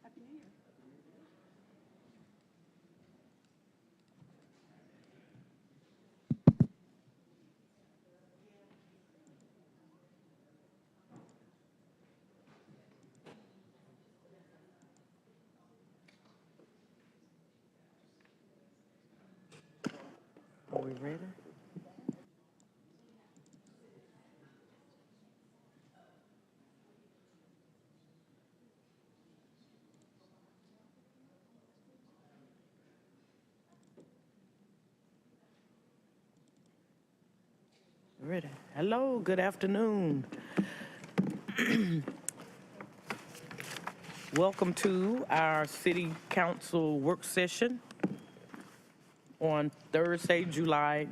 Happy New Year. Are we ready? Ready. Hello, good afternoon. Welcome to our City Council work session on Thursday, January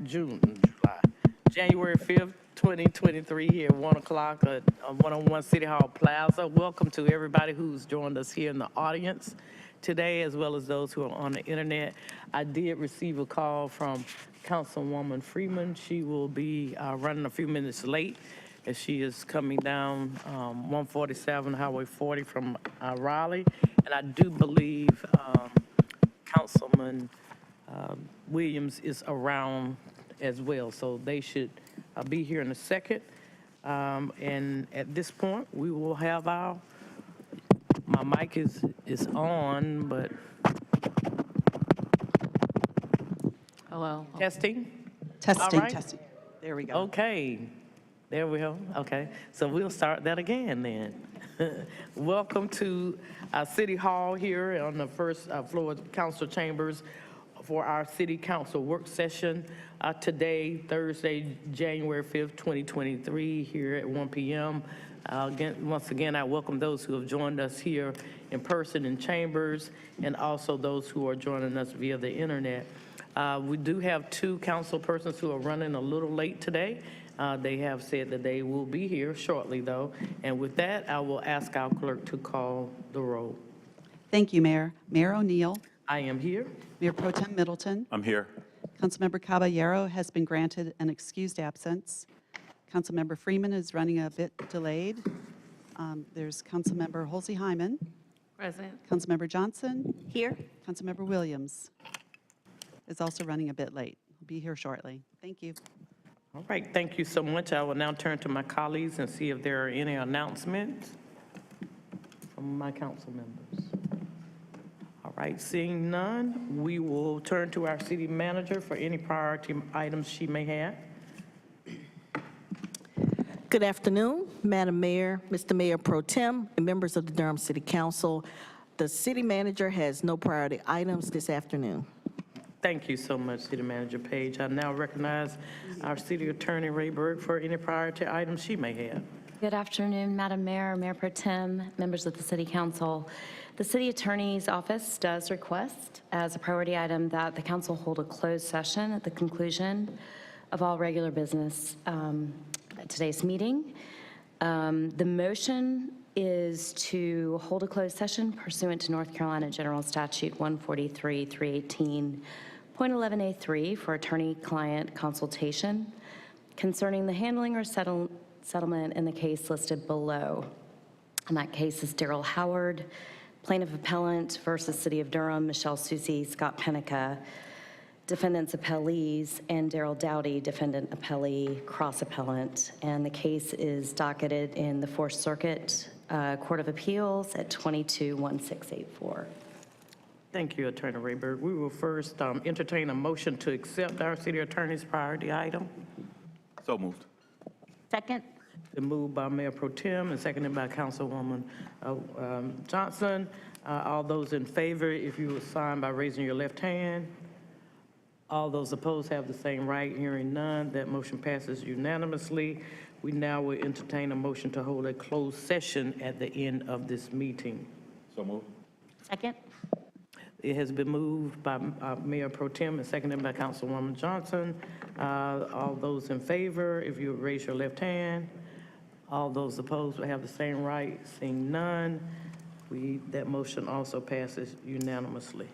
5th, 2023 here at 1 o'clock at 101 City Hall Plaza. Welcome to everybody who's joined us here in the audience today, as well as those who are on the internet. I did receive a call from Councilwoman Freeman. She will be running a few minutes late as she is coming down 147 Highway 40 from Raleigh. And I do believe Councilman Williams is around as well, so they should be here in a second. And at this point, we will have my mic is on, but Hello. testing? Testing, All right. testing. There we go. Okay, there we go. Okay, so we'll start that again then. Welcome to City Hall here on the first floor of council chambers for our City Council work session today, Thursday, January 5th, 2023, here at 1 p.m. Once again, I welcome those who have joined us here in person in chambers and also those who are joining us via the internet. We do have two council persons who are running a little late today. They have said that they will be here shortly, though. And with that, I will ask our clerk to call the roll. Thank you, Mayor. Mayor O'Neill, I am here. Mayor Pro Tem Middleton, I'm here. Councilmember Caballero has been granted an excused absence. Councilmember Freeman is running a bit delayed. There's Councilmember Holsey-Hyman, Present. Councilmember Johnson, Here. Councilmember Williams is also running a bit late. He'll be here shortly. Thank you. All right, thank you so much. I will now turn to my colleagues and see if there are any announcements from my council members. All right, seeing none, we will turn to our city manager for any priority items she may have. Good afternoon, Madam Mayor, Mr. Mayor Pro Tem, and members of the Durham City Council. The city manager has no priority items this afternoon. Thank you so much, City Manager Page. I now recognize our City Attorney Rayberg for any priority items she may have. Good afternoon, Madam Mayor, Mayor Pro Tem, members of the City Council. The City Attorney's Office does request as a priority item that the council hold a closed session at the conclusion of all regular business at today's meeting. The motion is to hold a closed session pursuant to North Carolina General Statute 143-318.11a3 for attorney-client consultation concerning the handling or settlement in the case listed below. And that case is Daryl Howard, plaintiff appellant versus City of Durham, Michelle Susie, Scott Pennica, defendants appellees, and Daryl Dowdy, defendant appellee, cross appellant. And the case is docketed in the Fourth Circuit Court of Appeals at 22-1684. Thank you, Attorney Rayberg. We will first entertain a motion to accept our City Attorney's priority item. So moved. Second. Been moved by Mayor Pro Tem and seconded by Councilwoman Johnson. All those in favor, if you would sign by raising your left hand. All those opposed have the same right. Hearing none, that motion passes unanimously. We now will entertain a motion to hold a closed session at the end of this meeting. So moved. Second. It has been moved by Mayor Pro Tem and seconded by Councilwoman Johnson. All those in favor, if you would raise your left hand. All those opposed will have the same right. Seeing none, that motion also passes unanimously.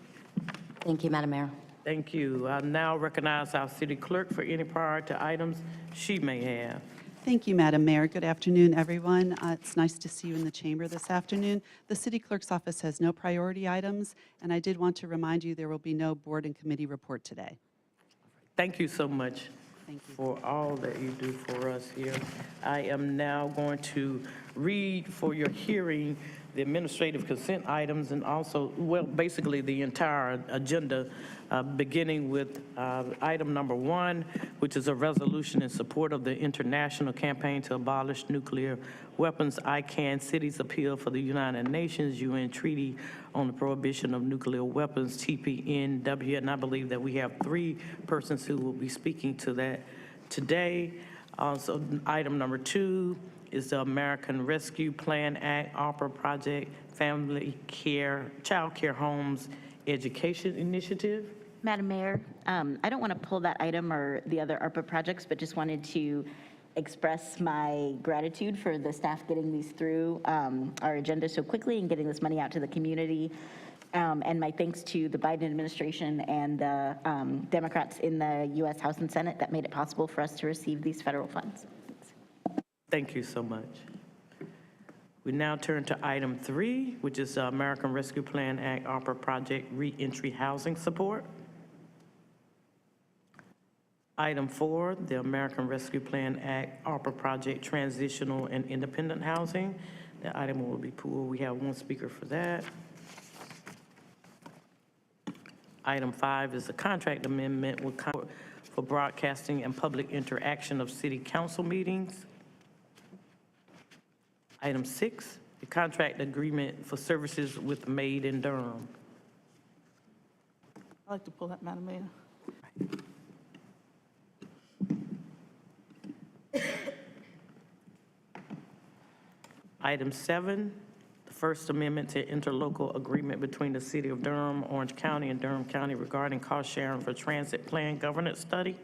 Thank you, Madam Mayor. Thank you. I now recognize our city clerk for any priority items she may have. Thank you, Madam Mayor. Good afternoon, everyone. It's nice to see you in the chamber this afternoon. The City Clerk's office has no priority items, and I did want to remind you there will be no board and committee report today. Thank you so much Thank you. for all that you do for us here. I am now going to read for your hearing the administrative consent items and also, well, basically the entire agenda, beginning with item number 1, which is a resolution in support of the international campaign to abolish nuclear weapons. ICAN Cities Appeal for the United Nations UN Treaty on the Prohibition of Nuclear Weapons, TPNW, and I believe that we have 3 persons who will be speaking to that today. Also, item number 2 is the American Rescue Plan Act, ARPA project, Family Care, Child Care Homes Education Initiative. Madam Mayor, I don't want to pull that item or the other ARPA projects, but just wanted to express my gratitude for the staff getting these through our agenda so quickly and getting this money out to the community. And my thanks to the Biden administration and the Democrats in the U.S. House and Senate that made it possible for us to receive these federal funds. Thank you so much. We now turn to item 3, which is the American Rescue Plan Act, ARPA project, reentry housing support. Item 4, the American Rescue Plan Act, ARPA project, transitional and independent housing. That item will be pulled. We have 1 speaker for that. Item 5 is a contract amendment for broadcasting and public interaction of city council meetings. Item 6, the contract agreement for services with Made in Durham. I'd like to pull that, Madam Mayor. Item 7, the First Amendment to interlocal agreement between the City of Durham, Orange County, and Durham County regarding cost sharing for transit plan governance study.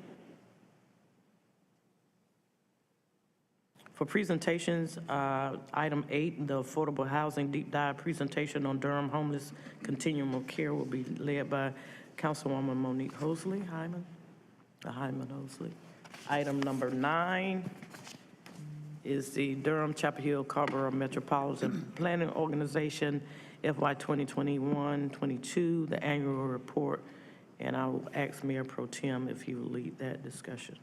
For presentations, item 8, the Affordable Housing Deep Dive presentation on Durham Homeless Continuum of Care will be led by Councilwoman Monique Hosley, Hyman Hosley. Item number 9 is the Durham-Chapel Hill-Carrboro Metropolitan Planning Organization FY 2021-22, the annual report, and I will ask Mayor Pro Tem if he will lead that discussion.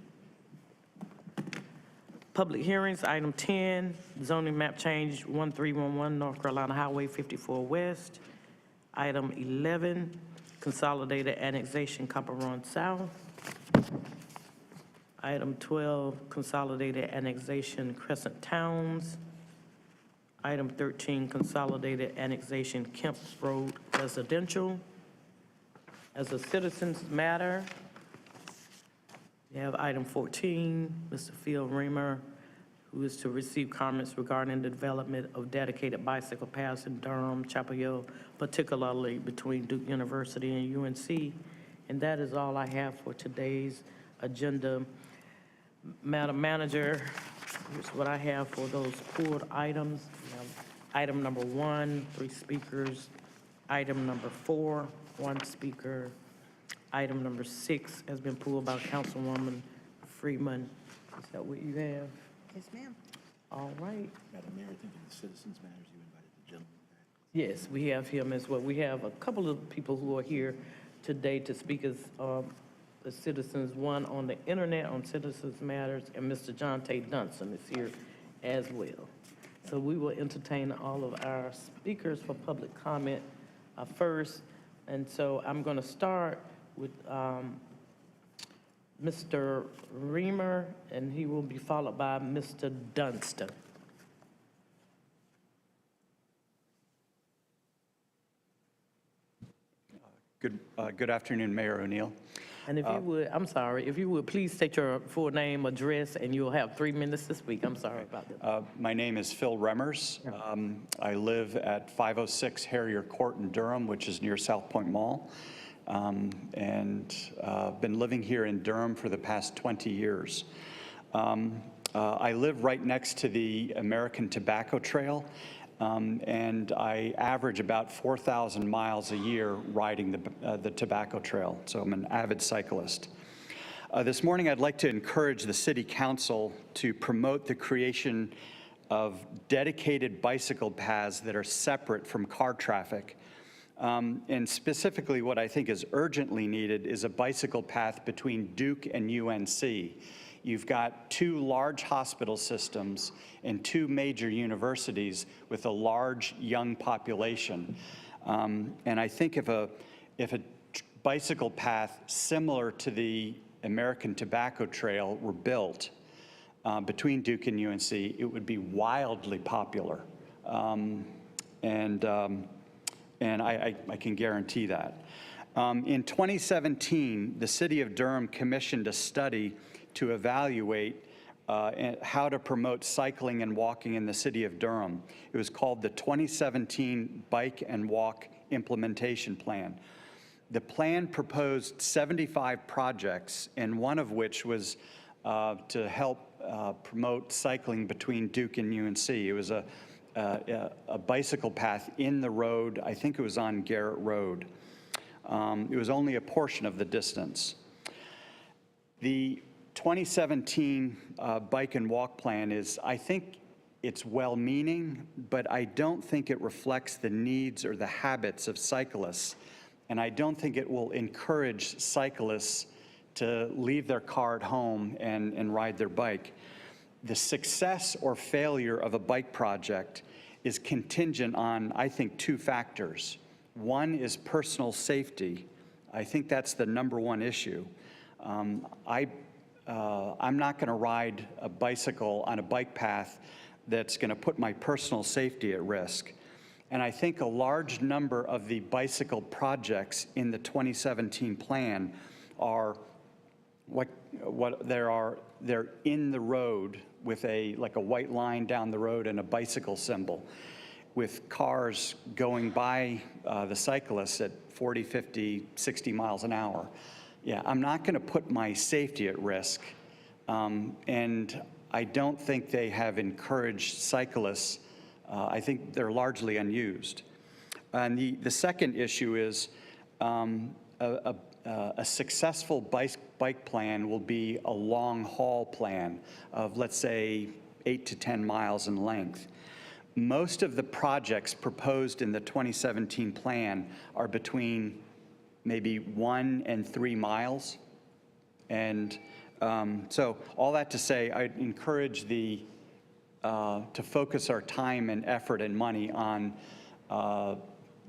Public hearings, item 10, zoning map change 1311 North Carolina Highway 54 West. Item 11, consolidated annexation Copper Run South. Item 12, consolidated annexation Crescent Towns. Item 13, consolidated annexation Kemp Road Residential. As a citizens matter, we have item 14, Mr. Phil Remmers, who is to receive comments regarding the development of dedicated bicycle paths in Durham, Chapel Hill, particularly between Duke University and UNC. And that is all I have for today's agenda. Madam Manager, here's what I have for those pulled items. We have item number 1, 3 speakers. Item number 4, 1 speaker. Item number 6 has been pulled by Councilwoman Freeman. Is that what you have? Yes, ma'am. All right. Madam Mayor, I think in the Citizens Matters, you invited the gentleman back. Yes, we have him as well. We have a couple of people who are here today to speak as the citizens, one on the internet on Citizens Matters, and Mr. John T. Dudston is here as well. So we will entertain all of our speakers for public comment first. And so I'm going to start with Mr. Remmers, and he will be followed by Mr. Dudston. Good afternoon, Mayor O'Neill. And if you would, I'm sorry, if you would please state your full name, address, and you'll have 3 minutes to speak. I'm sorry about that. My name is Phil Remmers. I live at 506 Harrier Court in Durham, which is near South Point Mall, and been living here in Durham for the past 20 years. I live right next to the American Tobacco Trail, and I average about 4,000 miles a year riding the tobacco trail, so I'm an avid cyclist. This morning, I'd like to encourage the City Council to promote the creation of dedicated bicycle paths that are separate from car traffic. And specifically, what I think is urgently needed is a bicycle path between Duke and UNC. You've got two large hospital systems and two major universities with a large young population. And I think if a bicycle path similar to the American Tobacco Trail were built between Duke and UNC, it would be wildly popular. And I can guarantee that. In 2017, the City of Durham commissioned a study to evaluate how to promote cycling and walking in the City of Durham. It was called the 2017 Bike and Walk Implementation Plan. The plan proposed 75 projects, and one of which was to help promote cycling between Duke and UNC. It was a bicycle path in the road. I think it was on Garrett Road. It was only a portion of the distance. The 2017 Bike and Walk Plan is, I think it's well-meaning, but I don't think it reflects the needs or the habits of cyclists. And I don't think it will encourage cyclists to leave their car at home and ride their bike. The success or failure of a bike project is contingent on, I think, two factors. One is personal safety. I think that's the #1 issue. I'm not going to ride a bicycle on a bike path that's going to put my personal safety at risk. And I think a large number of the bicycle projects in the 2017 plan are they're in the road with like a white line down the road and a bicycle symbol, with cars going by the cyclists at 40, 50, 60 miles an hour. Yeah, I'm not going to put my safety at risk, and I don't think they have encouraged cyclists. I think they're largely unused. And the second issue is a successful bike plan will be a long-haul plan of, let's say, 8 to 10 miles in length. Most of the projects proposed in the 2017 plan are between maybe 1 and 3 miles. And so all that to say, I'd encourage to focus our time and effort and money on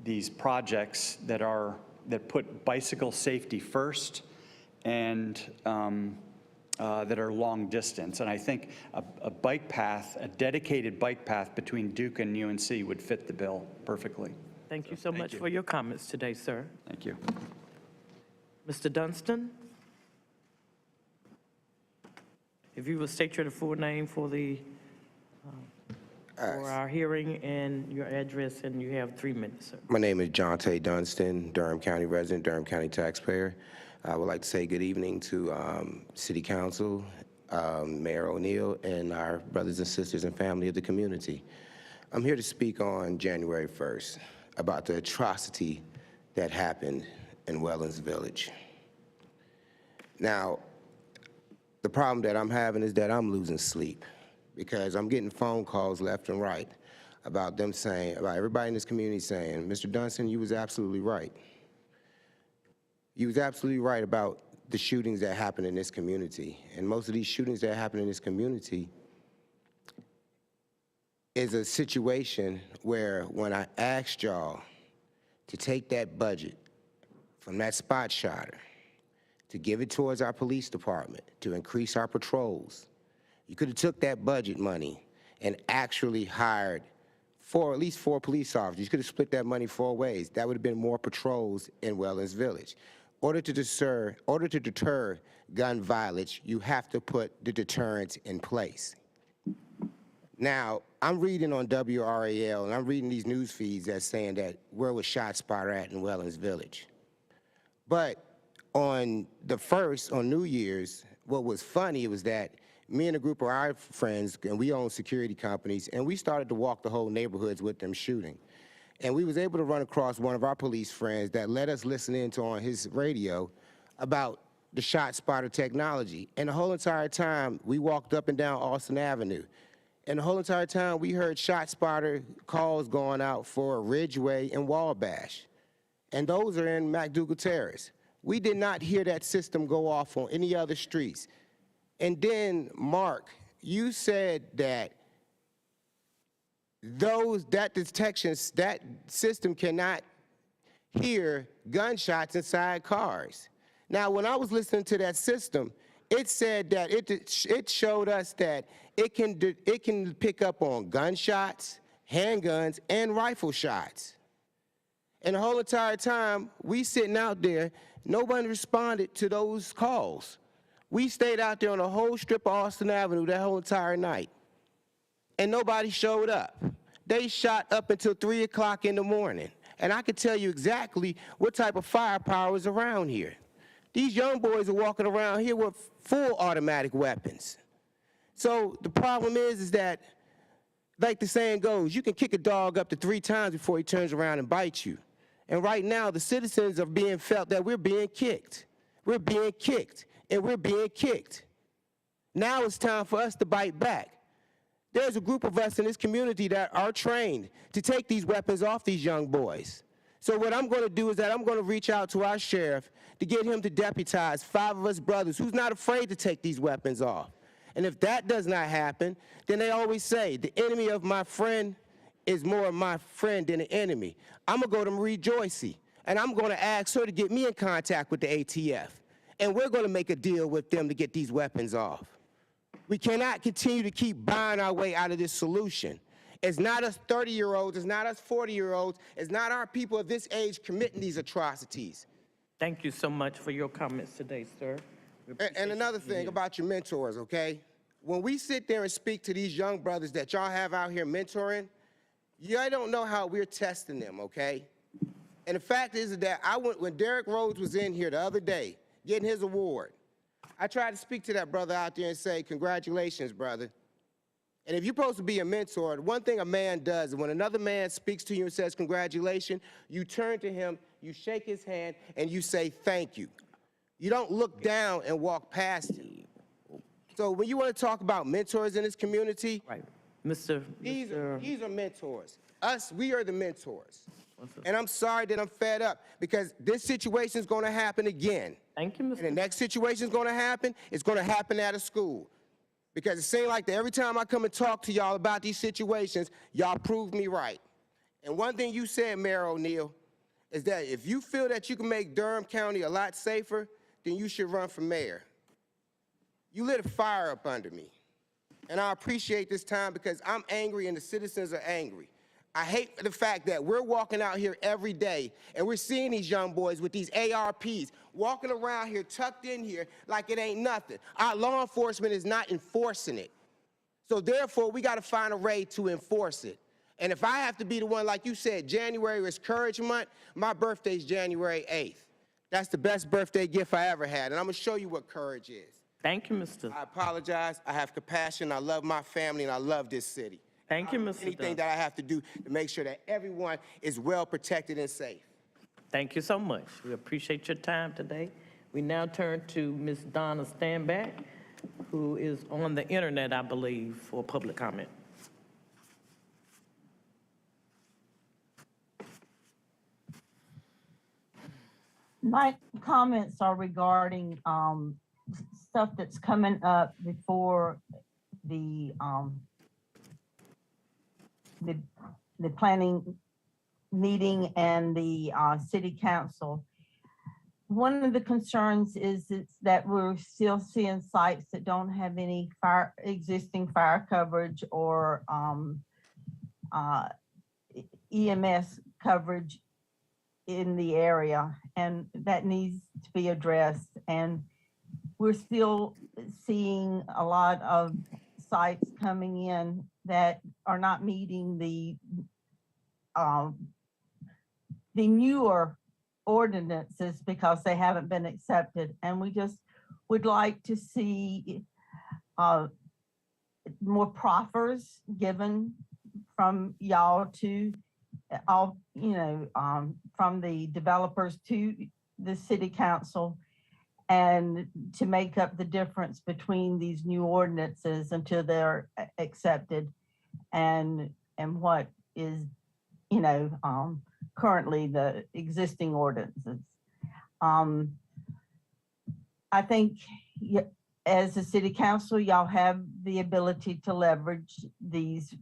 these projects that put bicycle safety first and that are long distance. And I think a bike path, a dedicated bike path between Duke and UNC would fit the bill perfectly. Thank you so much for your comments today, sir. Thank you. Mr. Dudston? If you will state your full name for our hearing and your address, and you have 3 minutes, sir. My name is John Tay Dunston, Durham County resident, Durham County taxpayer. I would like to say good evening to City Council, Mayor O'Neill, and our brothers and sisters and family of the community. I'm here to speak on January 1st about the atrocity that happened in Wellens Village. Now, the problem that I'm having is that I'm losing sleep, because I'm getting phone calls left and right about them saying, about everybody in this community saying, Mr. Dunston, you was absolutely right. You was absolutely right about the shootings that happen in this community. And most of these shootings that happen in this community is a situation where when I asked y'all to take that budget from that spot shotter, to give it towards our police department, to increase our patrols, you could have took that budget money and actually hired at least 4 police officers. You could have split that money 4 ways. That would have been more patrols in Wellens Village. In order to deter gun violence, you have to put the deterrents in place. Now, I'm reading on WRAL, and I'm reading these news feeds that's saying that where was ShotSpotter at in Wellens Village. But on the 1st, on New Year's, what was funny was that me and a group of our friends, and we own security companies, and we started to walk the whole neighborhoods with them shooting. And we was able to run across one of our police friends that let us listen in on his radio about the shot spotter technology. And the whole entire time, we walked up and down Austin Avenue. And the whole entire time, we heard shot spotter calls going out for Ridgeway and Wabash. And those are in MacDougal Terrace. We did not hear that system go off on any other streets. And then, Mark, you said that that system cannot hear gunshots inside cars. Now, when I was listening to that system, it said that it showed us that it can pick up on gunshots, handguns, and rifle shots. And the whole entire time, we sitting out there, nobody responded to those calls. We stayed out there on the whole strip of Austin Avenue that whole entire night. And nobody showed up. They shot up until 3 o'clock in the morning. And I could tell you exactly what type of firepower is around here. These young boys are walking around here with full automatic weapons. So the problem is that, like the saying goes, you can kick a dog up to 3 times before he turns around and bites you. And right now, the citizens are being felt that we're being kicked. We're being kicked, and we're being kicked. Now it's time for us to bite back. There's a group of us in this community that are trained to take these weapons off these young boys. So what I'm going to do is that I'm going to reach out to our sheriff to get him to deputize 5 of us brothers who's not afraid to take these weapons off. And if that does not happen, then they always say, the enemy of my friend is more of my friend than an enemy. I'm going to go to Marie Joycey, and I'm going to ask her to get me in contact with the ATF. And we're going to make a deal with them to get these weapons off. We cannot continue to keep buying our way out of this solution. It's not us 30-year-olds, it's not us 40-year-olds, it's not our people of this age committing these atrocities. Thank you so much for your comments today, sir. And another thing about your mentors, okay? When we sit there and speak to these young brothers that y'all have out here mentoring, y'all don't know how we're testing them, okay? And the fact is that when Derrick Rhodes was in here the other day getting his award, I tried to speak to that brother out there and say, congratulations, brother. And if you're supposed to be a mentor, one thing a man does is when another man speaks to you and says congratulations, you turn to him, you shake his hand, and you say thank you. You don't look down and walk past him. So when you want to talk about mentors in this community, Right. these are mentors. We are the mentors. And I'm sorry that I'm fed up because this situation is going to happen again. Thank you, Mr. And the next situation is going to happen, it's going to happen at a school. Because it seems like that every time I come and talk to y'all about these situations, y'all prove me right. And one thing you said, Mayor O'Neill, is that if you feel that you can make Durham County a lot safer, then you should run for mayor. You lit a fire up under me. And I appreciate this time because I'm angry and the citizens are angry. I hate the fact that we're walking out here every day and we're seeing these young boys with these ARPs walking around here tucked in here like it ain't nothing. Our law enforcement is not enforcing it. So therefore, we got to find a way to enforce it. And if I have to be the one, like you said, January is Courage Month, my birthday's January 8th. That's the best birthday gift I ever had, and I'm going to show you what courage is. Thank you, Mr. I apologize. I have compassion. I love my family, and I love this city. Thank you, Mr. Anything that I have to do to make sure that everyone is well protected and safe. Thank you so much. We appreciate your time today. We now turn to Ms. Donna Stainbeck, who is on the internet, I believe, for public comment. My comments are regarding stuff that's coming up before the planning meeting and the city council. One of the concerns is that we're still seeing sites that don't have any existing fire coverage or EMS coverage in the area, and that needs to be addressed. And we're still seeing a lot of sites coming in that are not meeting the newer ordinances because they haven't been accepted. And we just would like to see more proffers given from y'all to all, from the developers to the city council, and to make up the difference between these new ordinances until they're accepted and what is, currently the existing ordinances. I think as a city council, y'all have the ability to leverage these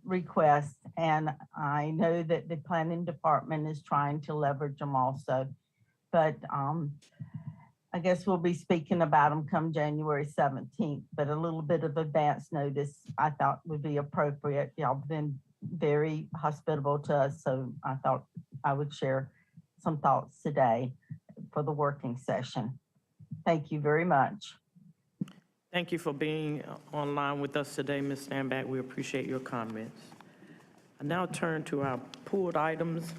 requests, and I know that the planning department is trying to leverage them also. But I guess we'll be speaking about them come January 17th, but a little bit of advance notice I thought would be appropriate. Y'all have been very hospitable to us, so I thought I would share some thoughts today for the working session. Thank you very much. Thank you for being online with us today, Ms. Stainbeck. We appreciate your comments. I now turn to our pulled items,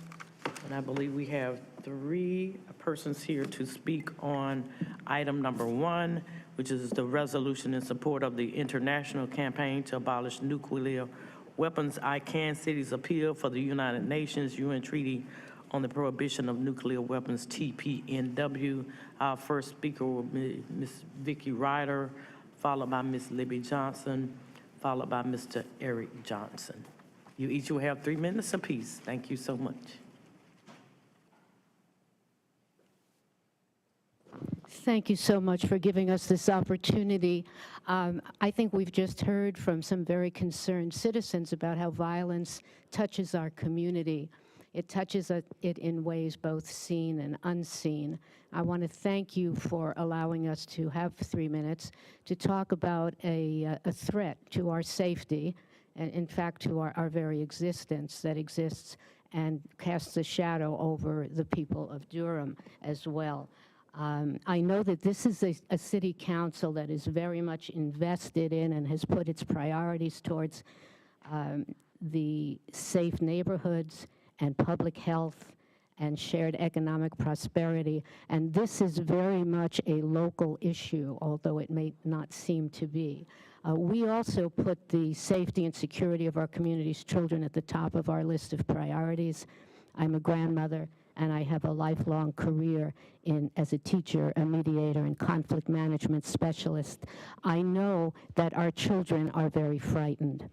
and I believe we have 3 persons here to speak on item number 1, which is the resolution in support of the international campaign to abolish nuclear weapons. ICAN Cities Appeal for the United Nations UN Treaty on the Prohibition of Nuclear Weapons, TPNW. Our first speaker will be Ms. Vicky Ryder, followed by Ms. Libby Johnson, followed by Mr. Eric Johnson. You each will have 3 minutes apiece. Thank you so much. Thank you so much for giving us this opportunity. I think we've just heard from some very concerned citizens about how violence touches our community. It touches it in ways both seen and unseen. I want to thank you for allowing us to have 3 minutes to talk about a threat to our safety, and in fact to our very existence that exists and casts a shadow over the people of Durham as well. I know that this is a city council that is very much invested in and has put its priorities towards the safe neighborhoods and public health and shared economic prosperity. And this is very much a local issue, although it may not seem to be. We also put the safety and security of our community's children at the top of our list of priorities. I'm a grandmother, and I have a lifelong career as a teacher, a mediator, and conflict management specialist. I know that our children are very frightened.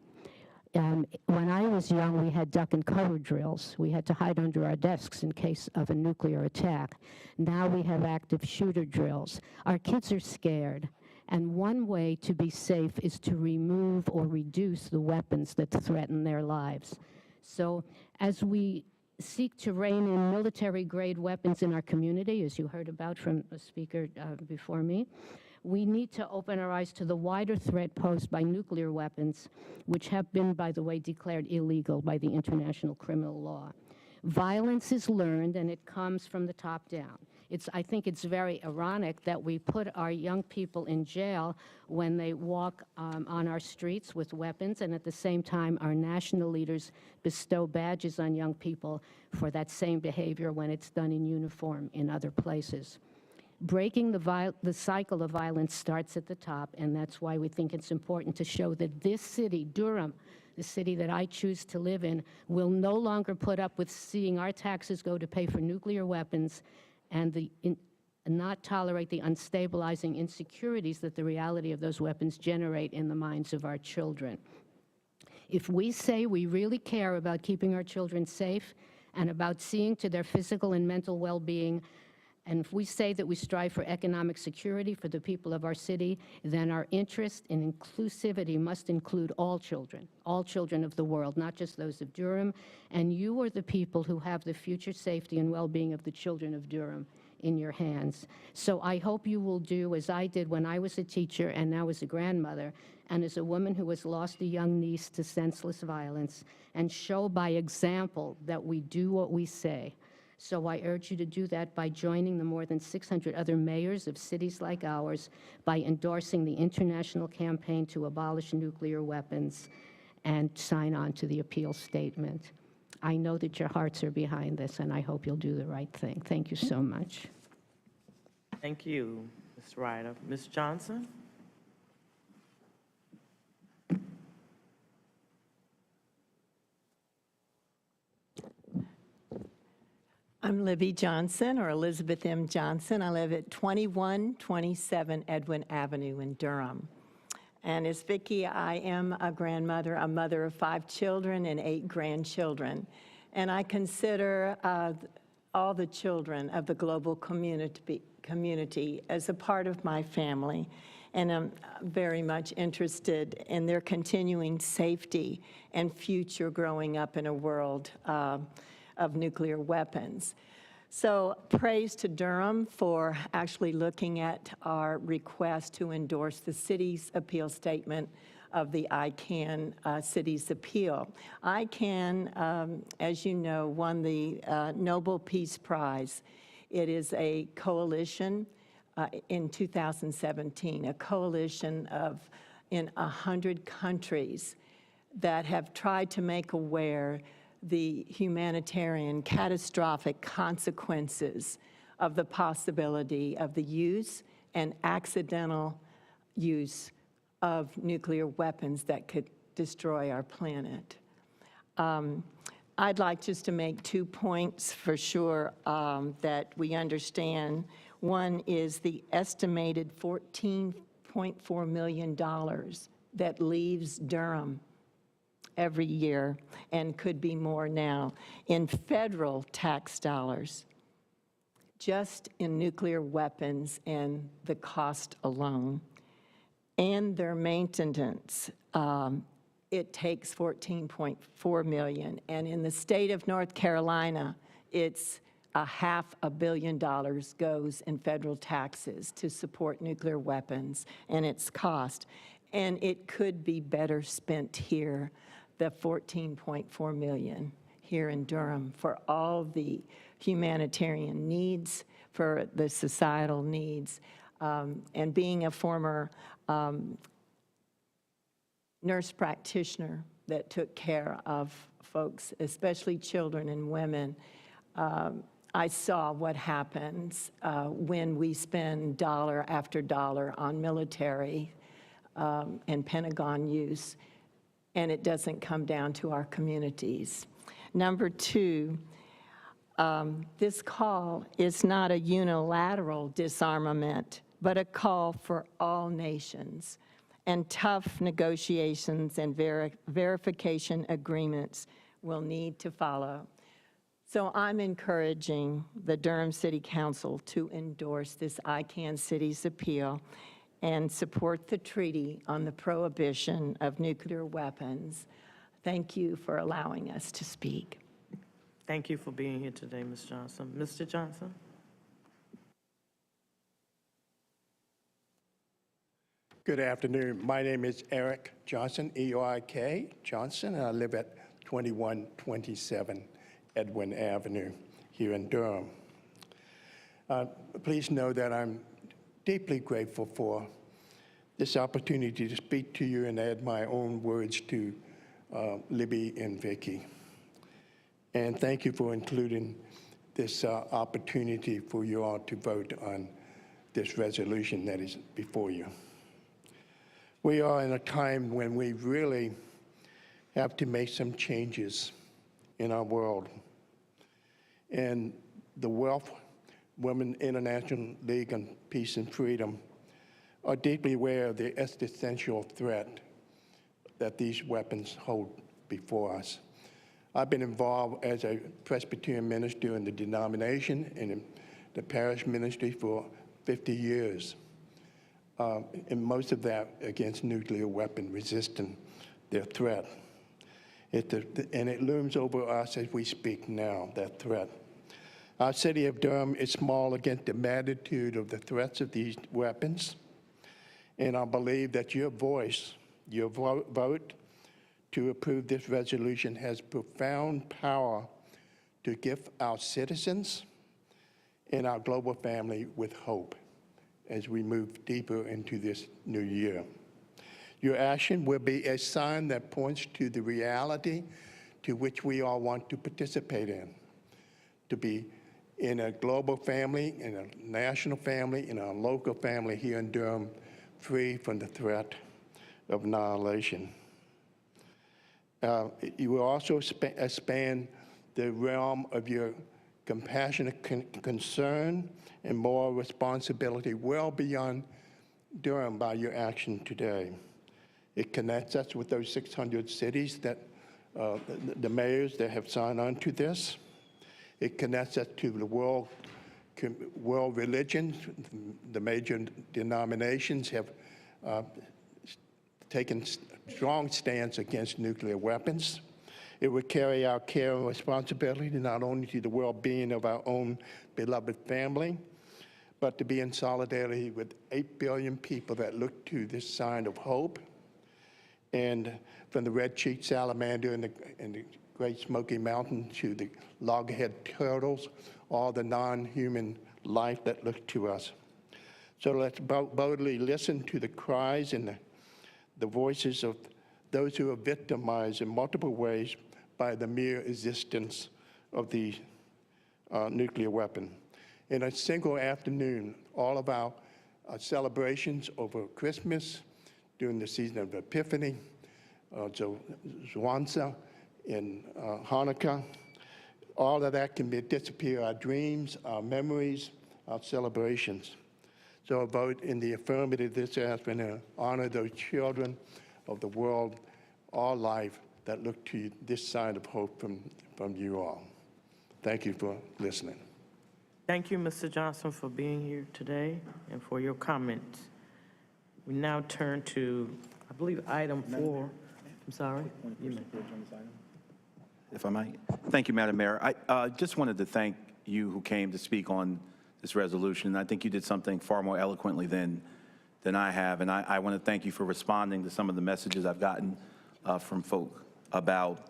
When I was young, we had duck and cover drills. We had to hide under our desks in case of a nuclear attack. Now we have active shooter drills. Our kids are scared. And one way to be safe is to remove or reduce the weapons that threaten their lives. So as we seek to rein in military-grade weapons in our community, as you heard about from a speaker before me, we need to open our eyes to the wider threat posed by nuclear weapons, which have been, by the way, declared illegal by the international criminal law. Violence is learned, and it comes from the top down. I think it's very ironic that we put our young people in jail when they walk on our streets with weapons, and at the same time, our national leaders bestow badges on young people for that same behavior when it's done in uniform in other places. Breaking the cycle of violence starts at the top, and that's why we think it's important to show that this city, Durham, the city that I choose to live in, will no longer put up with seeing our taxes go to pay for nuclear weapons and not tolerate the unstabilizing insecurities that the reality of those weapons generate in the minds of our children. If we say we really care about keeping our children safe and about seeing to their physical and mental well-being, and if we say that we strive for economic security for the people of our city, then our interest in inclusivity must include all children of the world, not just those of Durham. And you are the people who have the future safety and well-being of the children of Durham in your hands. So I hope you will do as I did when I was a teacher and now as a grandmother, and as a woman who has lost a young niece to senseless violence, and show by example that we do what we say. So I urge you to do that by joining the more than 600 other mayors of cities like ours by endorsing the international campaign to abolish nuclear weapons and sign on to the appeal statement. I know that your hearts are behind this, and I hope you'll do the right thing. Thank you so much. Thank you, Ms. Ryder. Ms. Johnson? I'm Libby Johnson, or Elizabeth M. Johnson. I live at 2127 Edwin Avenue in Durham. And as Vicki, I am a grandmother, a mother of 5 children and 8 grandchildren. And I consider all the children of the global community as a part of my family. And I'm very much interested in their continuing safety and future growing up in a world of nuclear weapons. So praise to Durham for actually looking at our request to endorse the city's appeal statement of the ICAN city's appeal. ICAN, as you know, won the Nobel Peace Prize. It is a coalition in 2017, a coalition of in 100 countries that have tried to make aware the humanitarian catastrophic consequences of the possibility of the use and accidental use of nuclear weapons that could destroy our planet. I'd like just to make 2 points for sure that we understand. One is the estimated $14.4 million that leaves Durham every year, and could be more now, in federal tax dollars, just in nuclear weapons and the cost alone. And their maintenance, it takes $14.4 million. And in the state of North Carolina, it's $500 million goes in federal taxes to support nuclear weapons and its cost. And it could be better spent here, the $14.4 million here in Durham, for all the humanitarian needs, for the societal needs. And being a former nurse practitioner that took care of folks, especially children and women, I saw what happens when we spend dollar after dollar on military and Pentagon use, and it doesn't come down to our communities. Number 2, this call is not a unilateral disarmament, but a call for all nations, and tough negotiations and verification agreements will need to follow. So I'm encouraging the Durham City Council to endorse this ICAN City's appeal and support the treaty on the prohibition of nuclear weapons. Thank you for allowing us to speak. Thank you for being here today, Ms. Johnson. Mr. Johnson? Good afternoon. My name is Eric Johnson, E-R-I-K Johnson, and I live at 2127 Edwin Avenue here in Durham. Please know that I'm deeply grateful for this opportunity to speak to you and add my own words to Libby and Vicki. And thank you for including this opportunity for you all to vote on this resolution that is before you. We are in a time when we really have to make some changes in our world. And the Wealth Women International League on Peace and Freedom are deeply aware of the existential threat that these weapons hold before us. I've been involved as a Presbyterian minister in the denomination and in the parish ministry for 50 years. And most of that against nuclear weapon resisting their threat. And it looms over us as we speak now, that threat. Our city of Durham is small against the magnitude of the threats of these weapons. And I believe that your voice, your vote to approve this resolution has profound power to give our citizens and our global family with hope as we move deeper into this new year. Your action will be a sign that points to the reality to which we all want to participate in, to be in a global family, in a national family, in a local family here in Durham, free from the threat of annihilation. You will also expand the realm of your compassionate concern, and moral responsibility well beyond Durham by your action today. It connects us with those 600 cities that the mayors that have signed on to this. It connects us to the world religions. The major denominations have taken strong stance against nuclear weapons. It would carry our care and responsibility not only to the well-being of our own beloved family, but to be in solidarity with 8 billion people that look to this sign of hope. And from the red-cheeked salamander in the Great Smoky Mountain to the loggerhead turtles, all the non-human life that look to us. So let's boldly listen to the cries and the voices of those who are victimized in multiple ways by the mere existence of the nuclear weapon. In a single afternoon, all of our celebrations over Christmas, during the season of Epiphany, Zwanza, and Hanukkah, all of that can disappear, our dreams, our memories, our celebrations. So a vote in the affirmative this afternoon to honor those children of the world, all life, that look to this sign of hope from you all. Thank you for listening. Thank you, Mr. Johnson, for being here today and for your comments. We now turn to, I believe, item 4. I'm sorry. You may. If I might. Thank you, Madam Mayor. I just wanted to thank you who came to speak on this resolution. I think you did something far more eloquently than I have, and I want to thank you for responding to some of the messages I've gotten from folk about,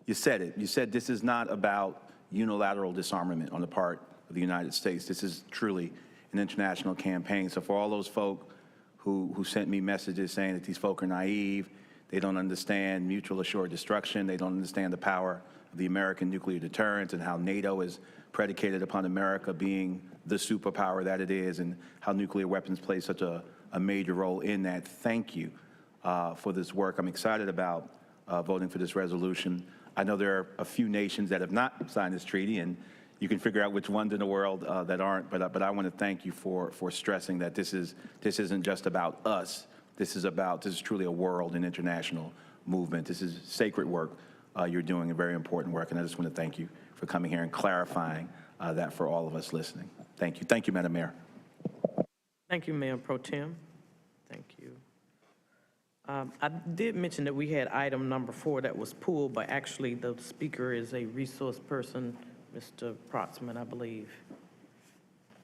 you said it. You said this is not about unilateral disarmament on the part of the United States. This is truly an international campaign. So for all those folk who sent me messages saying that these folk are naive, they don't understand mutual assured destruction, they don't understand the power of the American nuclear deterrence and how NATO is predicated upon America being the superpower that it is and how nuclear weapons play such a major role in that. Thank you for this work. I'm excited about voting for this resolution. I know there are a few nations that have not signed this treaty, and you can figure out which ones in the world that aren't, but I want to thank you for stressing that this isn't just about us. This is truly a world and international movement. This is sacred work you're doing, and very important work, and I just want to thank you for coming here and clarifying that for all of us listening. Thank you. Thank you, Madam Mayor. Thank you, Mayor Pro Tem. Thank you. I did mention that we had item number 4 that was pulled, but actually the speaker is a resource person, Mr. Protzman, I believe.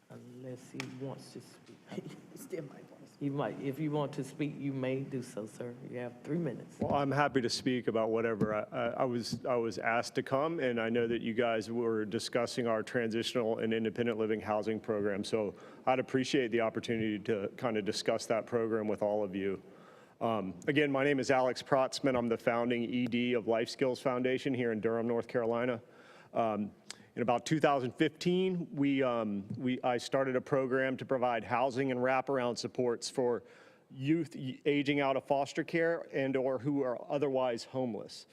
Unless he wants to speak. He still might want to speak. You might, if you want to speak, you may do so, sir. You have 3 minutes. Well, I'm happy to speak about whatever. I was asked to come, and I know that you guys were discussing our transitional and independent living housing program, so I'd appreciate the opportunity to kind of discuss that program with all of you. Again, my name is Alex Protzman. I'm the founding ED of Life Skills Foundation here in Durham, North Carolina. In about 2015, I started a program to provide housing and wraparound supports for youth aging out of foster care and or who are otherwise homeless.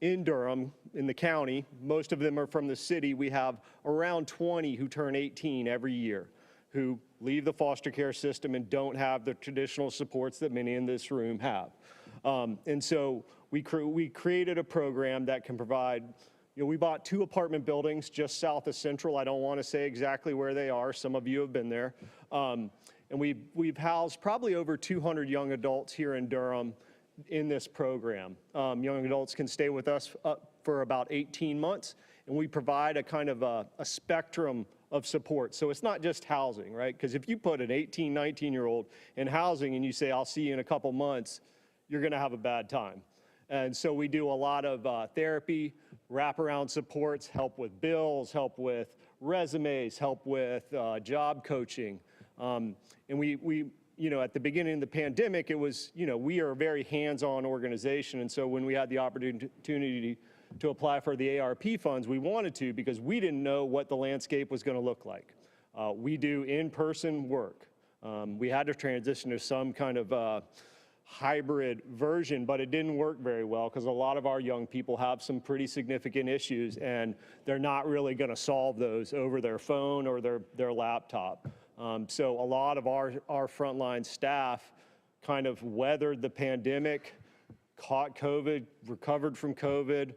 In Durham, in the county, most of them are from the city. We have around 20 who turn 18 every year, who leave the foster care system and don't have the traditional supports that many in this room have. And so we created a program that can provide, we bought 2 apartment buildings just south of Central. I don't want to say exactly where they are. Some of you have been there. And we've housed probably over 200 young adults here in Durham in this program. Young adults can stay with us for about 18 months, and we provide a kind of a spectrum of support. So it's not just housing, right? Because if you put an 18, 19-year-old in housing and you say, I'll see you in a couple months, you're going to have a bad time. And so we do a lot of therapy, wraparound supports, help with bills, help with resumes, help with job coaching. And we at the beginning of the pandemic, it was, we are a very hands-on organization. And so when we had the opportunity to apply for the ARP funds, we wanted to because we didn't know what the landscape was going to look like. We do in-person work. We had to transition to some kind of hybrid version, but it didn't work very well because a lot of our young people have some pretty significant issues, and they're not really going to solve those over their phone or their laptop. So a lot of our frontline staff kind of weathered the pandemic, caught COVID, recovered from COVID.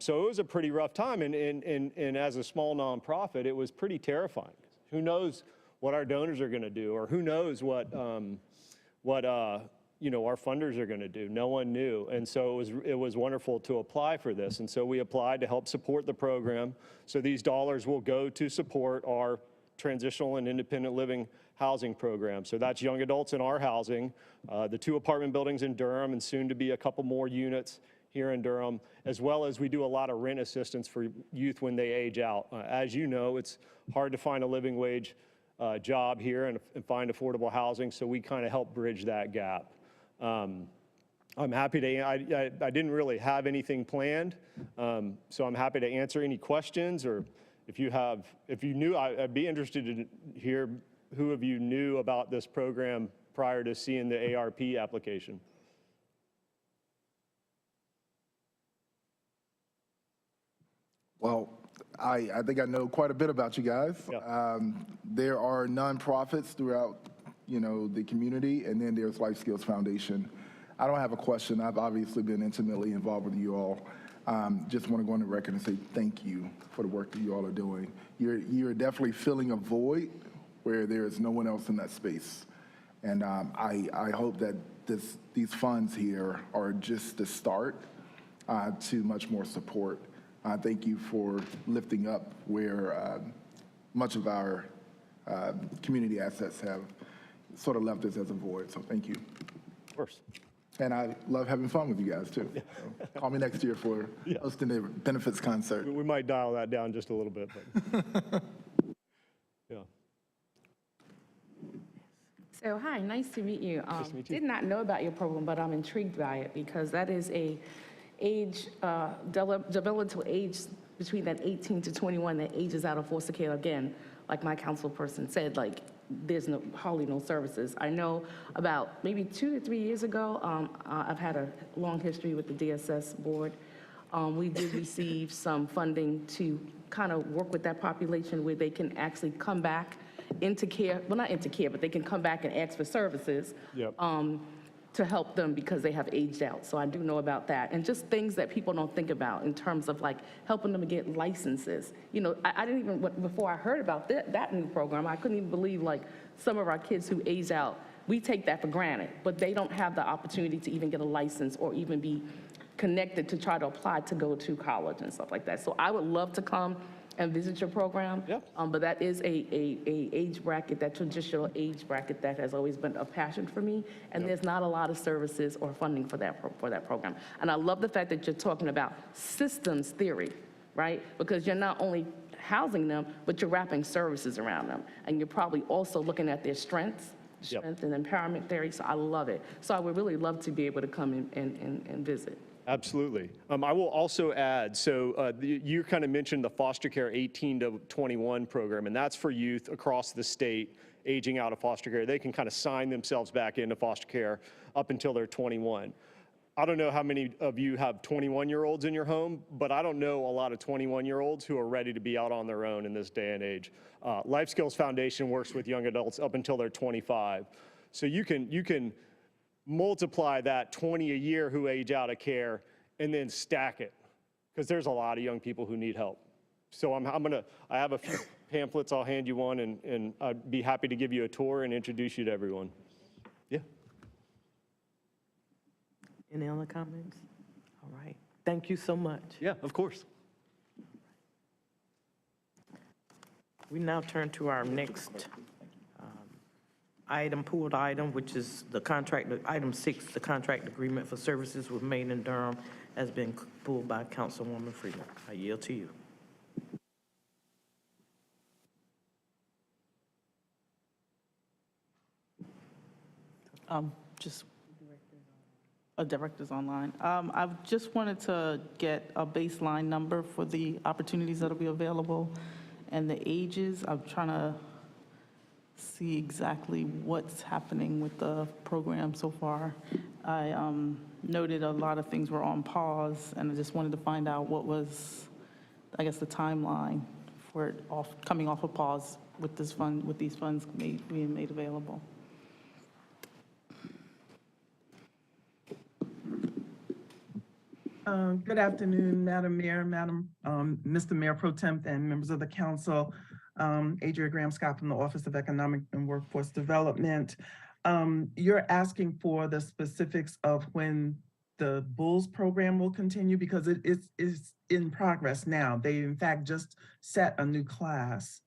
So it was a pretty rough time, and as a small nonprofit, it was pretty terrifying. Who knows what our donors are going to do, or who knows what you know, our funders are going to do. No one knew, and so it was wonderful to apply for this, and so we applied to help support the program. So these dollars will go to support our transitional and independent living housing program. So that's young adults in our housing, the 2 apartment buildings in Durham, and soon to be a couple more units here in Durham, as well as we do a lot of rent assistance for youth when they age out. As you know, it's hard to find a living wage job here and find affordable housing, so we kind of help bridge that gap. I'm happy to, I didn't really have anything planned, so I'm happy to answer any questions, or if you knew, I'd be interested to hear who of you knew about this program prior to seeing the ARP application. Well, I think I know quite a bit about you guys. Yeah. There are nonprofits throughout, you know, the community, and then there's Life Skills Foundation. I don't have a question. I've obviously been intimately involved with you all. Just want to go on the record and say thank you for the work that you all are doing. You're definitely filling a void where there is no one else in that space. And I hope that these funds here are just the start to much more support. Thank you for lifting up where much of our community assets have sort of left us as a void, so thank you. Of course. And I love having fun with you guys, too. So call me next year for hosting the benefits concert. We might dial that down just a little bit, but yeah. So, hi, nice to meet you. Nice to meet you. Did not know about your program, but I'm intrigued by it because that is a developmental age between that 18 to 21 that ages out of foster care. Again, like my council person said, like there's hardly no services. I know about maybe 2 to 3 years ago, I've had a long history with the DSS board. We did receive some funding to kind of work with that population where they can actually come back into care, well, not into care, but they can come back and ask for services. Yep. To help them because they have aged out. So I do know about that. And just things that people don't think about in terms of like helping them get licenses. You know, I didn't even, before I heard about that new program, I couldn't even believe like some of our kids who age out, we take that for granted, but they don't have the opportunity to even get a license or even be connected to try to apply to go to college and stuff like that. So I would love to come and visit your program. Yep. But that is a age bracket, that traditional age bracket that has always been a passion for me. And there's not a lot of services or funding for that program. And I love the fact that you're talking about systems theory, right? Because you're not only housing them, but you're wrapping services around them. And you're probably also looking at their strengths and empowerment theory. So I love it. So I would really love to be able to come and visit. Absolutely. I will also add, so you kind of mentioned the foster care 18 to 21 program, and that's for youth across the state aging out of foster care. They can kind of sign themselves back into foster care up until they're 21. I don't know how many of you have 21-year-olds in your home, but I don't know a lot of 21-year-olds who are ready to be out on their own in this day and age. Life Skills Foundation works with young adults up until they're 25. So you can multiply that 20 a year who age out of care and then stack it, because there's a lot of young people who need help. So I have a few pamphlets, I'll hand you one, and I'd be happy to give you a tour and introduce you to everyone. Yeah. Any other comments? All right. Thank you so much. Yeah, of course. We now turn to our next pulled item, which is the contract, item 6, the contract agreement for services with Maine and Durham has been pulled by Councilwoman Freeman. I yield to you. Directors online. I just wanted to get a baseline number for the opportunities that'll be available and the ages. I'm trying to see exactly what's happening with the program so far. I noted a lot of things were on pause, and I just wanted to find out what was, I guess, the timeline for it coming off of pause with this fund, with these funds being made available. Good afternoon, Madam Mayor, Mr. Mayor Pro Tem, and members of the council. Adria Graham-Scott from the Office of Economic and Workforce Development. You're asking for the specifics of when the Bulls program will continue because it is in progress now. They in fact just set a new class.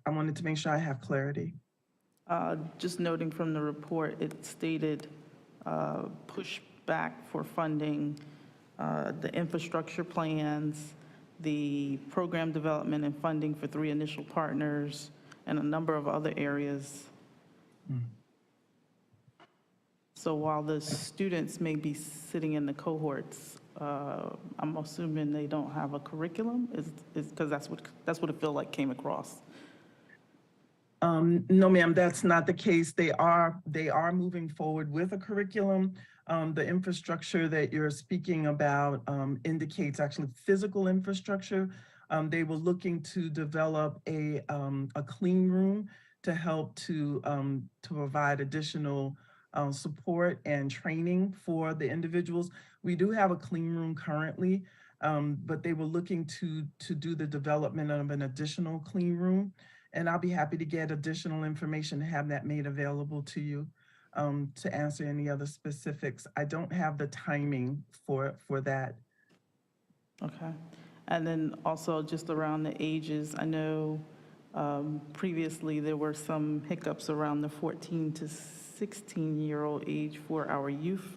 I wanted to make sure I have clarity. Just noting from the report, it stated push back for funding, the infrastructure plans, the program development and funding for 3 initial partners, and a number of other areas. So while the students may be sitting in the cohorts, I'm assuming they don't have a curriculum, because that's what it felt like came across. No, ma'am, that's not the case. They are moving forward with a curriculum. The infrastructure that you're speaking about indicates actually physical infrastructure. They were looking to develop a clean room to help to provide additional support and training for the individuals. We do have a clean room currently, but they were looking to do the development of an additional clean room. And I'll be happy to get additional information and have that made available to you to answer any other specifics. I don't have the timing for that. Okay. And then also just around the ages, I know previously there were some hiccups around the 14 to 16-year-old age for our youth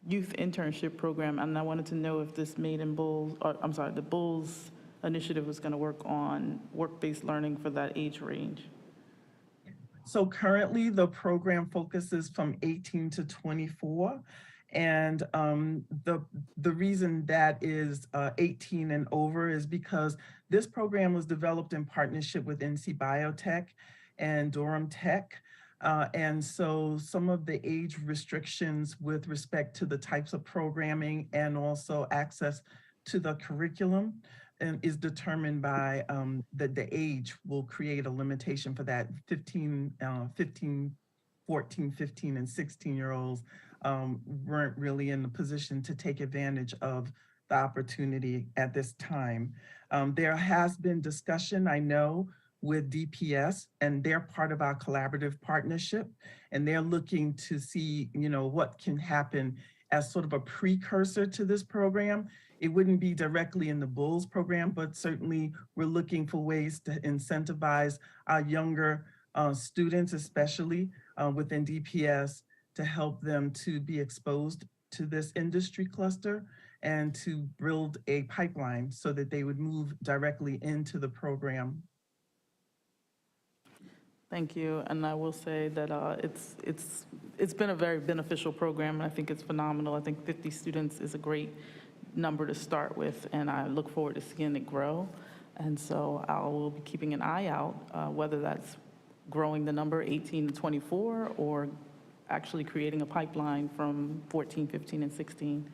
internship program. And I wanted to know if this the Bulls initiative was going to work on work-based learning for that age range. So currently the program focuses from 18 to 24. And the reason that is 18 and over is because this program was developed in partnership with NC Biotech and Durham Tech. And so some of the age restrictions with respect to the types of programming and also access to the curriculum is determined by the age will create a limitation for that 14, 15, and 16-year-olds weren't really in the position to take advantage of the opportunity at this time. There has been discussion, I know, with DPS, and they're part of our collaborative partnership, and they're looking to see, what can happen as sort of a precursor to this program. It wouldn't be directly in the Bulls program, but certainly we're looking for ways to incentivize our younger students, especially within DPS, to help them to be exposed to this industry cluster and to build a pipeline so that they would move directly into the program. Thank you, and I will say that it's been a very beneficial program, and I think it's phenomenal. I think 50 students is a great number to start with, and I look forward to seeing it grow. And so I will be keeping an eye out, whether that's growing the number 18 to 24 or actually creating a pipeline from 14, 15, and 16.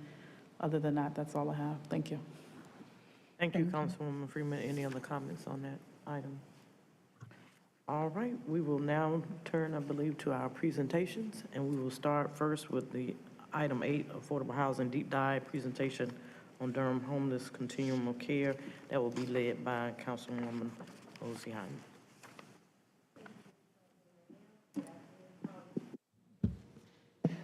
Other than that, that's all I have. Thank you. Thank you, Councilwoman Freeman. Any other comments on that item? All right, we will now turn, I believe, to our presentations, and we will start first with the item 8, Affordable Housing Deep Dive presentation on Durham Homeless Continuum of Care. That will be led by Councilwoman Ozihan.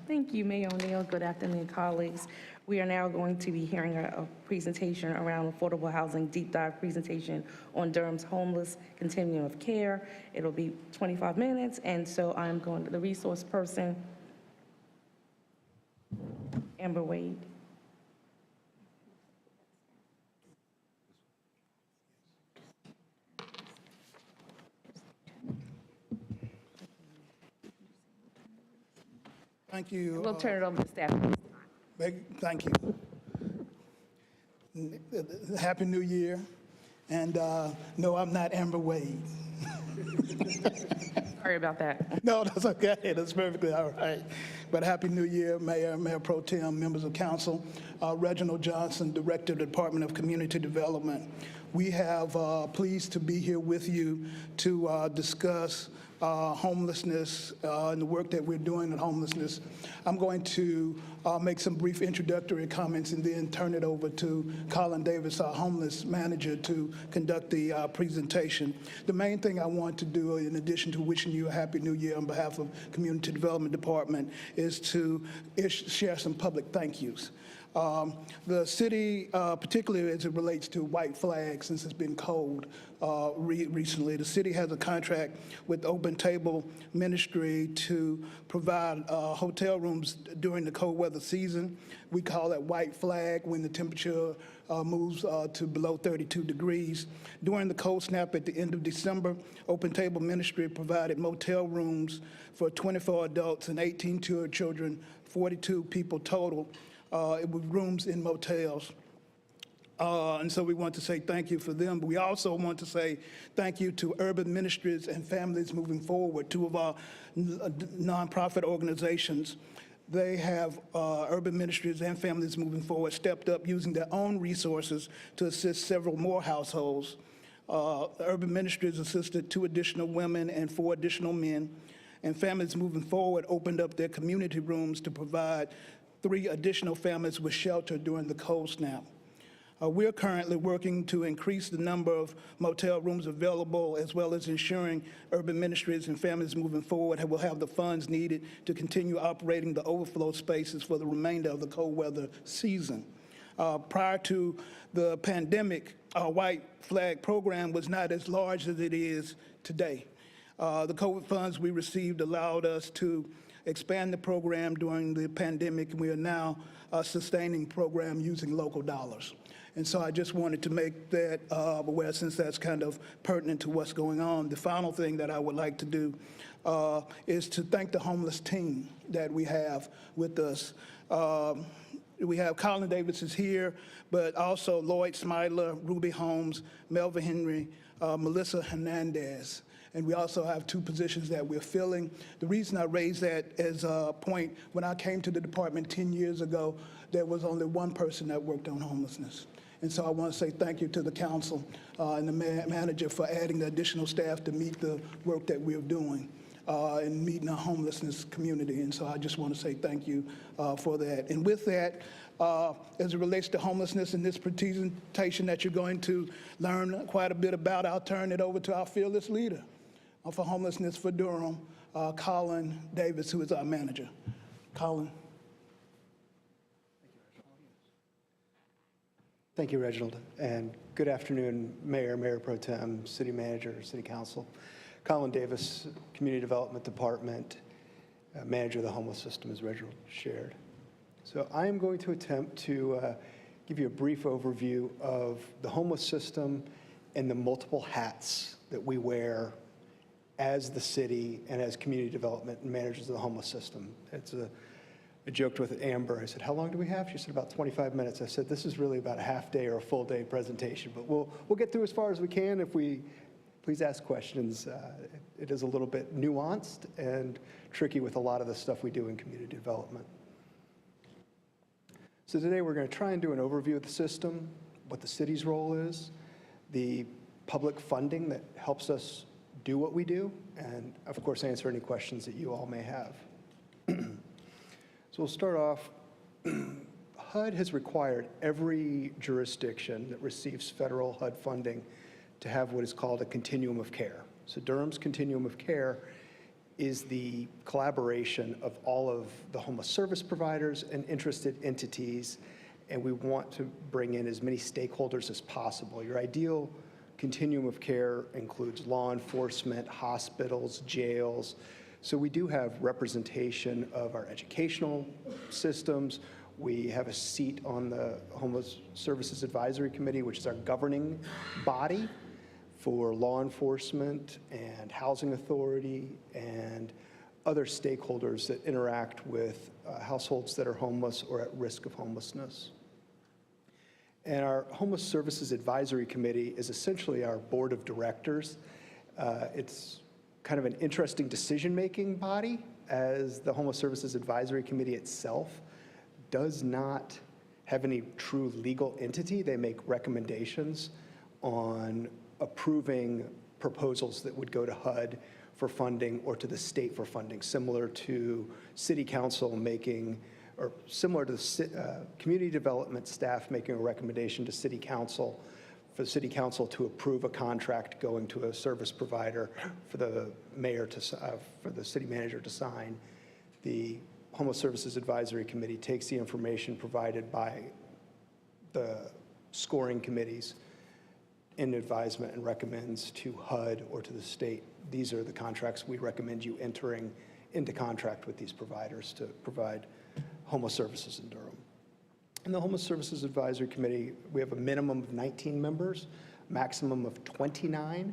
Thank you, Mayor O'Neill. Good afternoon, colleagues. We are now going to be hearing a presentation around affordable housing deep dive presentation on Durham's homeless continuum of care. It'll be 25 minutes, and so I'm going to the resource person, Amber Wade. Thank you. We'll turn it over to staff. Thank you. Happy New Year. And no, I'm not Amber Wade. Sorry about that. No, that's okay. That's perfectly all right. But Happy New Year, Mayor, Mayor Pro Tem, members of council. Reginald Johnson, Director of the Department of Community Development. We have pleased to be here with you to discuss homelessness and the work that we're doing on homelessness. I'm going to make some brief introductory comments and then turn it over to Colin Davis, our homeless manager, to conduct the presentation. The main thing I want to do, in addition to wishing you a Happy New Year on behalf of Community Development Department, is to share some public thank yous. The city, particularly as it relates to white flags, since it's been cold recently, the city has a contract with Open Table Ministry to provide hotel rooms during the cold weather season. We call that white flag when the temperature moves to below 32 degrees. During the cold snap at the end of December, Open Table Ministry provided motel rooms for 24 adults and 18 children, 42 people total. With rooms in motels. And so we want to say thank you for them. But we also want to say thank you to Urban Ministries and Families Moving Forward, two of our nonprofit organizations. They have, Urban Ministries and Families Moving Forward, stepped up using their own resources to assist several more households. Urban Ministries assisted 2 additional women and 4 additional men. And Families Moving Forward opened up their community rooms to provide 3 additional families with shelter during the cold snap. We're currently working to increase the number of motel rooms available, as well as ensuring Urban Ministries and Families Moving Forward will have the funds needed to continue operating the overflow spaces for the remainder of the cold weather season. Prior to the pandemic, our White Flag program was not as large as it is today. The COVID funds we received allowed us to expand the program during the pandemic, and we are now sustaining the program using local dollars. And so I just wanted to make that aware, since that's kind of pertinent to what's going on. The final thing that I would like to do is to thank the homeless team that we have with us. We have Colin Davis is here, but also Lloyd Smidler, Ruby Holmes, Melvin Henry, Melissa Hernandez. And we also have 2 positions that we're filling. The reason I raised that as a point, when I came to the department 10 years ago, there was only 1 person that worked on homelessness. And so I want to say thank you to the council and the manager for adding the additional staff to meet the work that we're doing and meeting our homelessness community. And so I just want to say thank you for that. And with that, as it relates to homelessness in this presentation that you're going to learn quite a bit about, I'll turn it over to our fearless leader for homelessness for Durham, Colin Davis, who is our manager. Colin. Thank you, Reginald, and good afternoon, Mayor, Mayor Pro Tem, City Manager, City Council. Colin Davis, Community Development Department, Manager of the Homeless System, as Reginald shared. So I am going to attempt to give you a brief overview of the homeless system and the multiple hats that we wear as the city and as community development and managers of the homeless system. I joked with Amber. I said, how long do we have? She said, about 25 minutes. I said, this is really about a half day or a full day presentation, but we'll get through as far as we can. If we please ask questions. It is a little bit nuanced and tricky with a lot of the stuff we do in community development. So today we're going to try and do an overview of the system, what the city's role is, the public funding that helps us do what we do, and of course answer any questions that you all may have. So we'll start off. HUD has required every jurisdiction that receives federal HUD funding to have what is called a continuum of care. So Durham's continuum of care is the collaboration of all of the homeless service providers and interested entities, and we want to bring in as many stakeholders as possible. Your ideal continuum of care includes law enforcement, hospitals, jails. So we do have representation of our educational systems. We have a seat on the Homeless Services Advisory Committee, which is our governing body for law enforcement and housing authority and other stakeholders that interact with households that are homeless or at risk of homelessness. And our Homeless Services Advisory Committee is essentially our board of directors. It's kind of an interesting decision-making body, as the Homeless Services Advisory Committee itself does not have any true legal entity. They make recommendations on approving proposals that would go to HUD for funding or to the state for funding, similar to city council making, or similar to the community development staff making a recommendation to city council for the city council to approve a contract going to a service provider for the mayor to, for the city manager to sign. The Homeless Services Advisory Committee takes the information provided by the scoring committees in advisement and recommends to HUD or to the state, these are the contracts we recommend you entering into contract with these providers to provide homeless services in Durham. In the Homeless Services Advisory Committee, we have a minimum of 19 members, maximum of 29.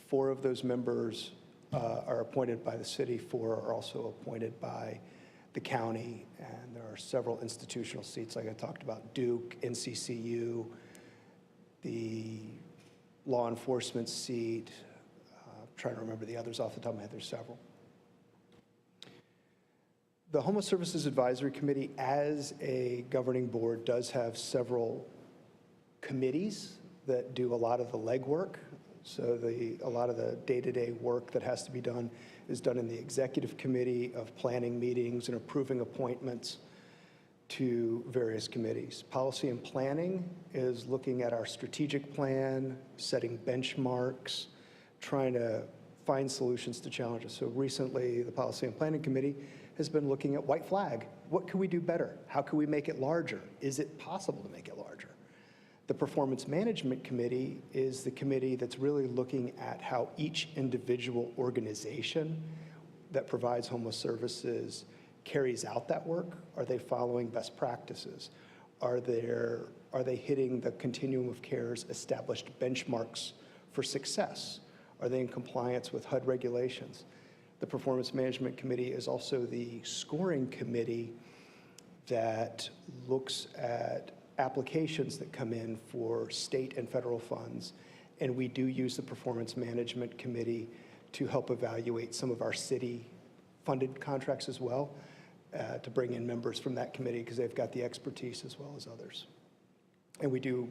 4 of those members are appointed by the city, 4 are also appointed by the county, and there are several institutional seats, like I talked about, Duke, NCCU, the law enforcement seat. I'm trying to remember the others off the top of my head, there's several. The Homeless Services Advisory Committee, as a governing board, does have several committees that do a lot of the legwork. So a lot of the day-to-day work that has to be done is done in the executive committee of planning meetings and approving appointments to various committees. Policy and planning is looking at our strategic plan, setting benchmarks, trying to find solutions to challenges. So recently, the Policy and Planning Committee has been looking at white flag. What can we do better? How can we make it larger? Is it possible to make it larger? The Performance Management Committee is the committee that's really looking at how each individual organization that provides homeless services carries out that work. Are they following best practices? Are they hitting the Continuum of Care's established benchmarks for success? Are they in compliance with HUD regulations? The Performance Management Committee is also the scoring committee that looks at applications that come in for state and federal funds. And we do use the Performance Management Committee to help evaluate some of our city-funded contracts as well, to bring in members from that committee because they've got the expertise as well as others. And we do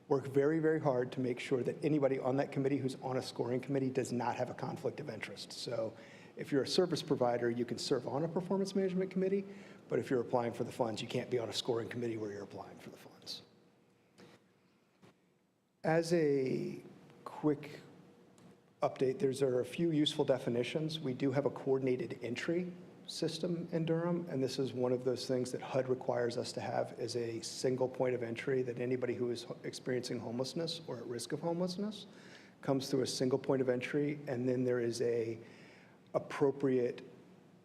work very, very hard to make sure that anybody on that committee who's on a scoring committee does not have a conflict of interest. So if you're a service provider, you can serve on a Performance Management Committee, but if you're applying for the funds, you can't be on a scoring committee where you're applying for the funds. As a quick update, there are a few useful definitions. We do have a coordinated entry system in Durham, and this is one of those things that HUD requires us to have as a single point of entry, that anybody who is experiencing homelessness or at risk of homelessness comes through a single point of entry, and then there is a appropriate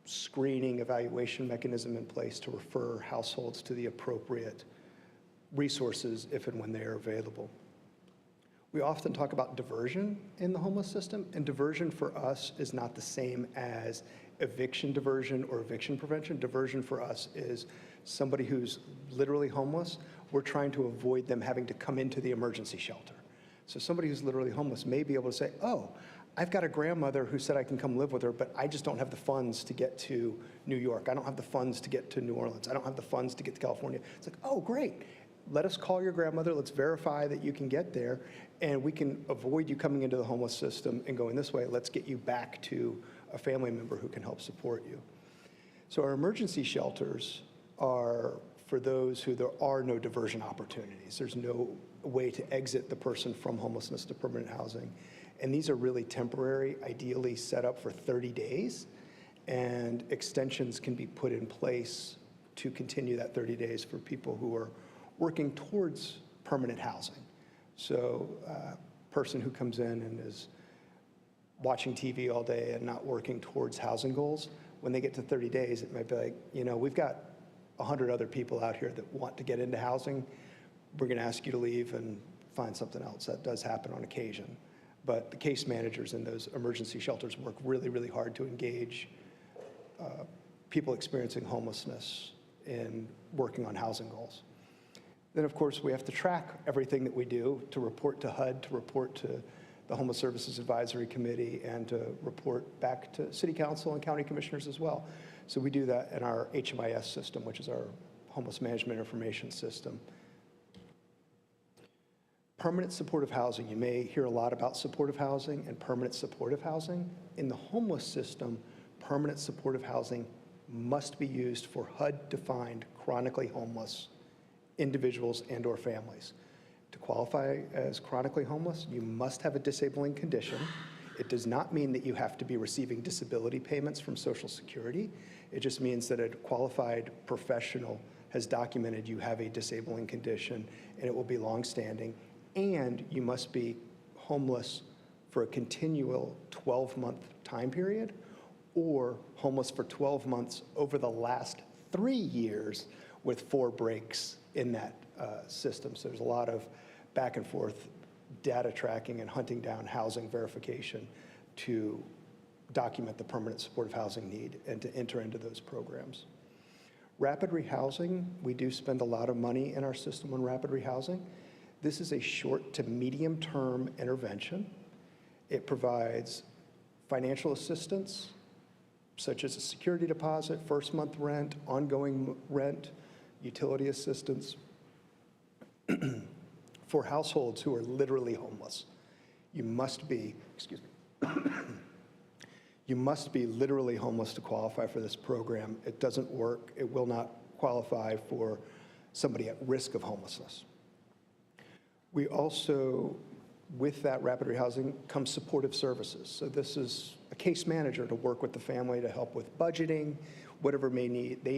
screening evaluation mechanism in place to refer households to the appropriate resources if and when they are available. We often talk about diversion in the homeless system, and diversion for us is not the same as eviction diversion or eviction prevention. Diversion for us is somebody who's literally homeless. We're trying to avoid them having to come into the emergency shelter. So somebody who's literally homeless may be able to say, oh, I've got a grandmother who said I can come live with her, but I just don't have the funds to get to New York. I don't have the funds to get to New Orleans. I don't have the funds to get to California. It's like, oh, great. Let us call your grandmother. Let's verify that you can get there, and we can avoid you coming into the homeless system and going this way. Let's get you back to a family member who can help support you. So our emergency shelters are for those who there are no diversion opportunities. There's no way to exit the person from homelessness to permanent housing. And these are really temporary, ideally set up for 30 days, and extensions can be put in place to continue that 30 days for people who are working towards permanent housing. So a person who comes in and is watching TV all day and not working towards housing goals, when they get to 30 days, it might be like, you know, we've got 100 other people out here that want to get into housing. We're going to ask you to leave and find something else. That does happen on occasion. But the case managers in those emergency shelters work really, really hard to engage people experiencing homelessness in working on housing goals. Then, of course, we have to track everything that we do to report to HUD, to report to the Homeless Services Advisory Committee, and to report back to City Council and County Commissioners as well. So we do that in our HMIS system, which is our Homeless Management Information System. Permanent supportive housing. You may hear a lot about supportive housing and permanent supportive housing. In the homeless system, permanent supportive housing must be used for HUD-defined chronically homeless individuals and/or families. To qualify as chronically homeless, you must have a disabling condition. It does not mean that you have to be receiving disability payments from Social Security. It just means that a qualified professional has documented you have a disabling condition, and it will be longstanding. And you must be homeless for a continual 12-month time period, or homeless for 12 months over the last 3 years with 4 breaks in that system. So there's a lot of back and forth data tracking and hunting down housing verification to document the permanent supportive housing need and to enter into those programs. Rapid rehousing, we do spend a lot of money in our system on rapid rehousing. This is a short to medium term intervention. It provides financial assistance, such as a security deposit, first month rent, ongoing rent, utility assistance for households who are literally homeless. You must be, excuse me, you must be literally homeless to qualify for this program. It doesn't work. It will not qualify for somebody at risk of homelessness. We also, with that rapid rehousing, comes supportive services. So this is a case manager to work with the family to help with budgeting, whatever they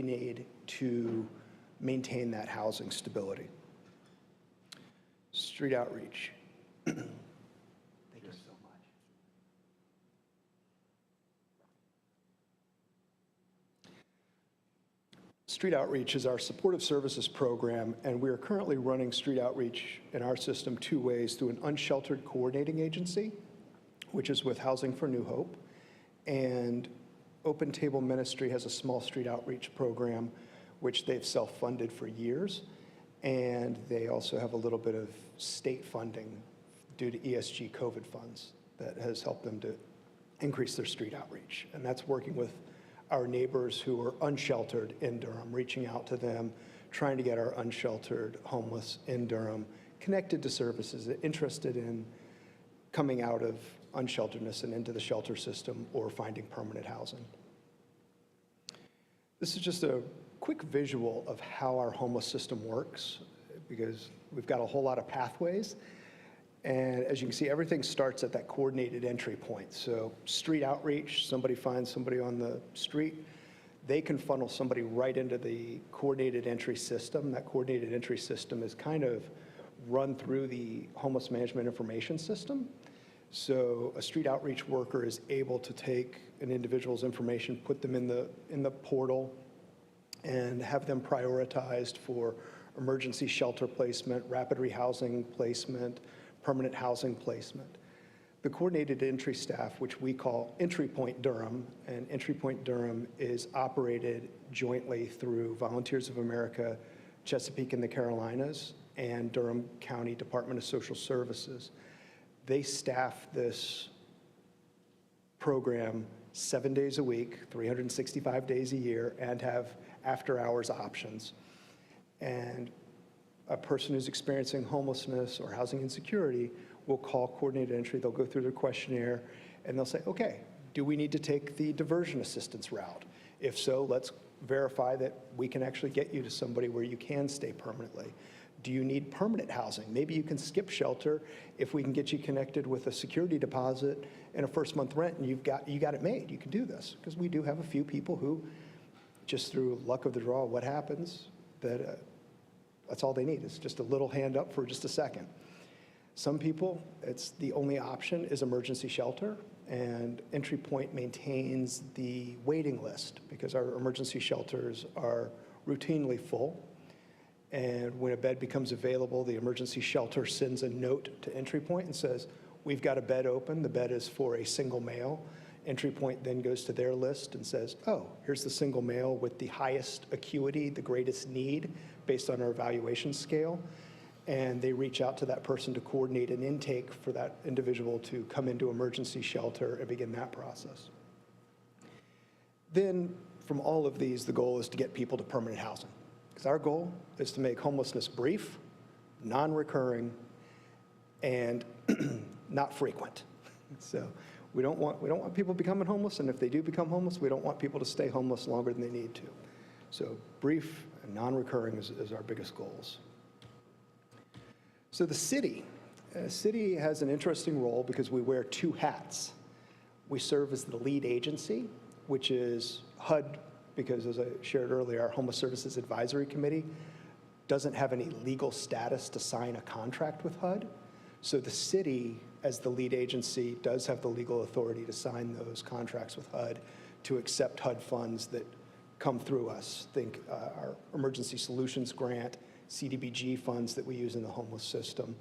need to maintain that housing stability. Street outreach. Thank you so much. Street outreach is our supportive services program, and we are currently running street outreach in our system 2 ways: through an unsheltered coordinating agency, which is with Housing for New Hope, and Open Table Ministry has a small street outreach program, which they've self-funded for years, and they also have a little bit of state funding due to ESG COVID funds that has helped them to increase their street outreach. And that's working with our neighbors who are unsheltered in Durham, reaching out to them, trying to get our unsheltered homeless in Durham connected to services, interested in coming out of unshelteredness and into the shelter system or finding permanent housing. This is just a quick visual of how our homeless system works, because we've got a whole lot of pathways. And as you can see, everything starts at that coordinated entry point. So street outreach, somebody finds somebody on the street, they can funnel somebody right into the coordinated entry system. That coordinated entry system is kind of run through the homeless management information system. So a street outreach worker is able to take an individual's information, put them in the portal, and have them prioritized for emergency shelter placement, rapid rehousing placement, permanent housing placement. The coordinated entry staff, which we call Entry Point Durham, and Entry Point Durham is operated jointly through Volunteers of America, Chesapeake and the Carolinas, and Durham County Department of Social Services. They staff this program 7 days a week, 365 days a year, and have after-hours options. And a person who's experiencing homelessness or housing insecurity will call coordinated entry, they'll go through their questionnaire, and they'll say, okay, do we need to take the diversion assistance route? If so, let's verify that we can actually get you to somebody where you can stay permanently. Do you need permanent housing? Maybe you can skip shelter if we can get you connected with a security deposit and a first month rent, and you got it made. You can do this, because we do have a few people who, just through luck of the draw, what happens, that that's all they need. It's just a little hand up for just a second. Some people, it's the only option is emergency shelter, and Entry Point maintains the waiting list because our emergency shelters are routinely full. And when a bed becomes available, the emergency shelter sends a note to Entry Point and says, we've got a bed open. The bed is for a single male. Entry Point then goes to their list and says, oh, here's the single male with the highest acuity, the greatest need. based on our evaluation scale, and they reach out to that person to coordinate an intake for that individual to come into emergency shelter and begin that process. Then, from all of these, the goal is to get people to permanent housing, because our goal is to make homelessness brief, non-recurring, and not frequent. So we don't want people becoming homeless, and if they do become homeless, we don't want people to stay homeless longer than they need to. So brief and non-recurring is our biggest goals. So the city has an interesting role because we wear two hats. We serve as the lead agency, which is HUD, because as I shared earlier, our Homeless Services Advisory Committee doesn't have any legal status to sign a contract with HUD. So the city, as the lead agency, does have the legal authority to sign those contracts with HUD to accept HUD funds that come through us. Think our Emergency Solutions Grant, CDBG funds that we use in the homeless system.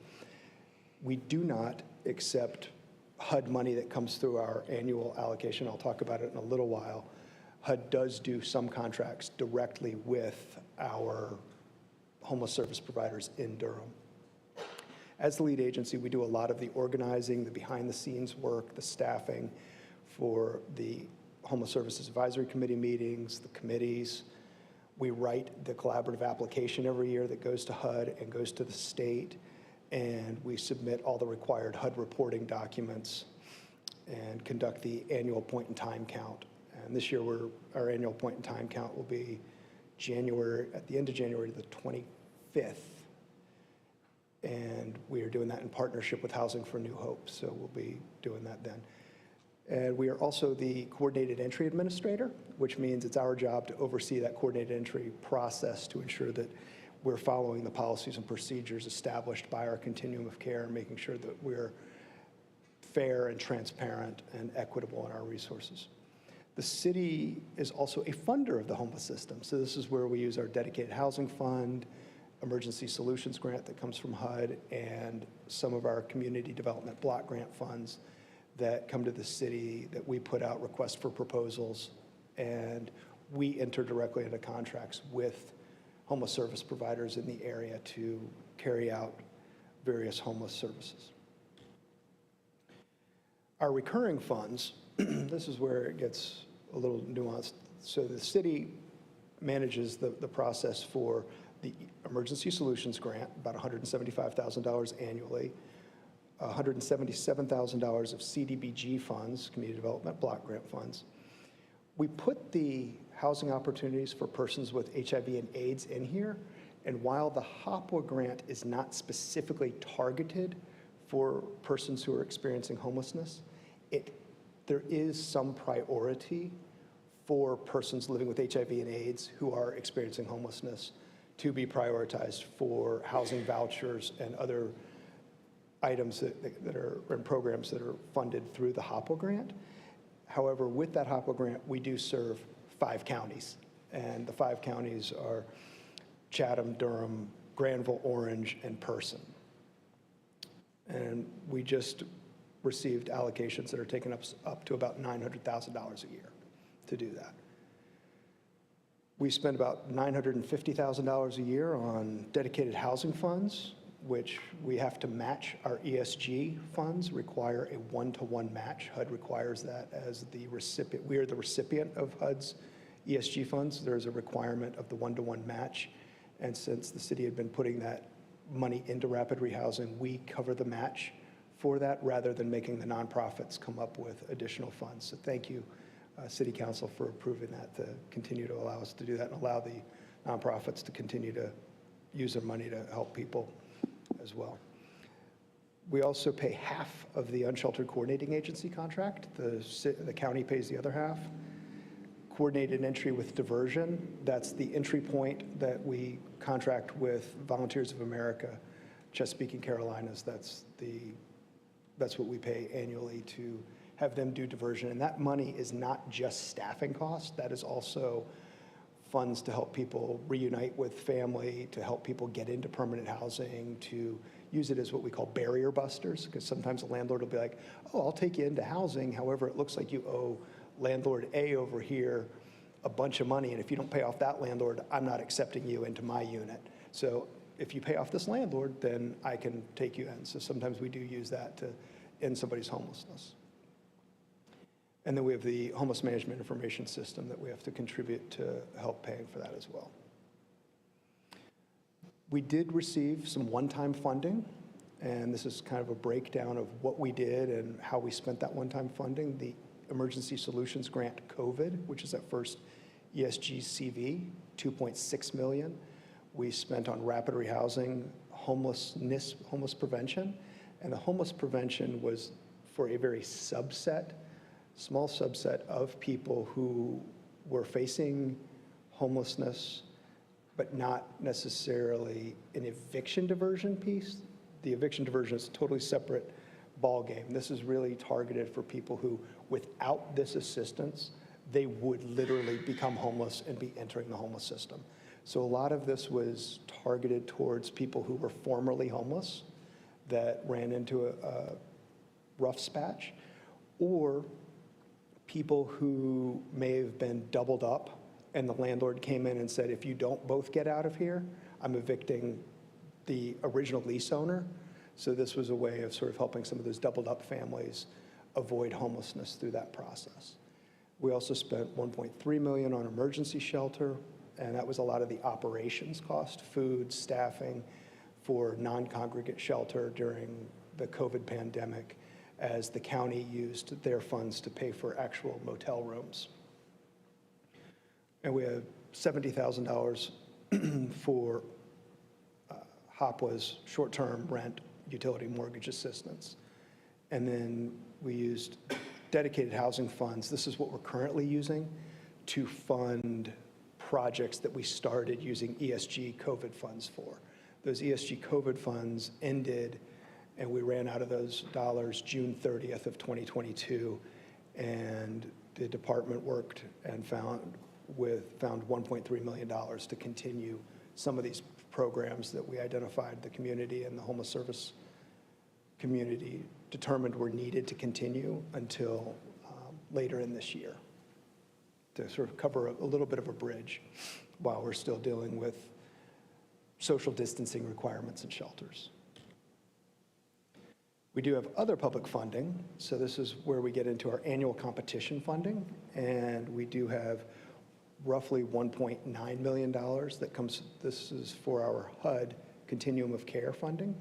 We do not accept HUD money that comes through our annual allocation. I'll talk about it in a little while. HUD does do some contracts directly with our homeless service providers in Durham. As the lead agency, we do a lot of the organizing, the behind-the-scenes work, the staffing for the Homeless Services Advisory Committee meetings, the committees. We write the collaborative application every year that goes to HUD and goes to the state, and we submit all the required HUD reporting documents and conduct the annual point-in-time count. And this year, our annual point-in-time count will be at the end of January the 25th. And we are doing that in partnership with Housing for New Hope, so we'll be doing that then. And we are also the coordinated entry administrator, which means it's our job to oversee that coordinated entry process to ensure that we're following the policies and procedures established by our continuum of care and making sure that we're fair and transparent and equitable in our resources. The city is also a funder of the homeless system. So this is where we use our dedicated housing fund, emergency solutions grant that comes from HUD, and some of our community development block grant funds that come to the city that we put out requests for proposals, and we enter directly into contracts with homeless service providers in the area to carry out various homeless services. Our recurring funds, this is where it gets a little nuanced. So the city manages the process for the Emergency Solutions Grant, about $175,000 annually, $177,000 of CDBG funds, Community Development Block Grant funds. We put the housing opportunities for persons with HIV and AIDS in here, and while the HOPWA grant is not specifically targeted for persons who are experiencing homelessness, there is some priority for persons living with HIV and AIDS who are experiencing homelessness to be prioritized for housing vouchers and other items that are in programs that are funded through the HOPWA grant. However, with that HOPWA grant, we do serve 5 counties, and the 5 counties are Chatham, Durham, Granville, Orange, and Person. And we just received allocations that are taking up to about $900,000 a year to do that. We spend about $950,000 a year on dedicated housing funds, which we have to match. Our ESG funds require a 1-to-1 match. HUD requires that as the recipient. We are the recipient of HUD's ESG funds. There's a requirement of the 1-to-1 match. And since the city had been putting that money into rapid rehousing, we cover the match for that rather than making the nonprofits come up with additional funds. So thank you, City Council, for approving that to continue to allow us to do that and allow the nonprofits to continue to use their money to help people as well. We also pay half of the unsheltered coordinating agency contract. The county pays the other half. Coordinated entry with diversion, that's the entry point that we contract with Volunteers of America, Chesapeake and Carolinas. That's what we pay annually to have them do diversion. And that money is not just staffing costs, that is also funds to help people reunite with family, to help people get into permanent housing, to use it as what we call barrier busters, because sometimes a landlord will be like, oh, I'll take you into housing, however, it looks like you owe landlord A over here a bunch of money, and if you don't pay off that landlord, I'm not accepting you into my unit. So if you pay off this landlord, then I can take you in. So sometimes we do use that to end somebody's homelessness. And then we have the homeless management information system that we have to contribute to help paying for that as well. We did receive some one-time funding, and this is kind of a breakdown of what we did and how we spent that one-time funding. The Emergency Solutions Grant COVID, which is that first ESG CV, $2.6 million. We spent on rapid rehousing, homeless prevention, and the homeless prevention was for a very small subset of people who were facing homelessness, but not necessarily an eviction diversion piece. The eviction diversion is a totally separate ballgame. This is really targeted for people who, without this assistance, they would literally become homeless and be entering the homeless system. So a lot of this was targeted towards people who were formerly homeless that ran into a rough patch, or people who may have been doubled up and the landlord came in and said, if you don't both get out of here, I'm evicting the original lease owner. So this was a way of sort of helping some of those doubled up families avoid homelessness through that process. We also spent $1.3 million on emergency shelter, and that was a lot of the operations cost, food, staffing for non-congregate shelter during the COVID pandemic, as the county used their funds to pay for actual motel rooms. And we have $70,000 for HOPWA's short-term rent utility mortgage assistance. And then we used dedicated housing funds. This is what we're currently using to fund projects that we started using ESG COVID funds for. Those ESG COVID funds ended, and we ran out of those dollars June 30th of 2022, and the department worked and found $1.3 million to continue some of these programs that we identified the community and the homeless service community determined were needed to continue until later in this year, to sort of cover a little bit of a bridge while we're still dealing with social distancing requirements in shelters. We do have other public funding, so this is where we get into our annual competition funding, and we do have roughly $1.9 million that comes, this is for our HUD Continuum of Care funding,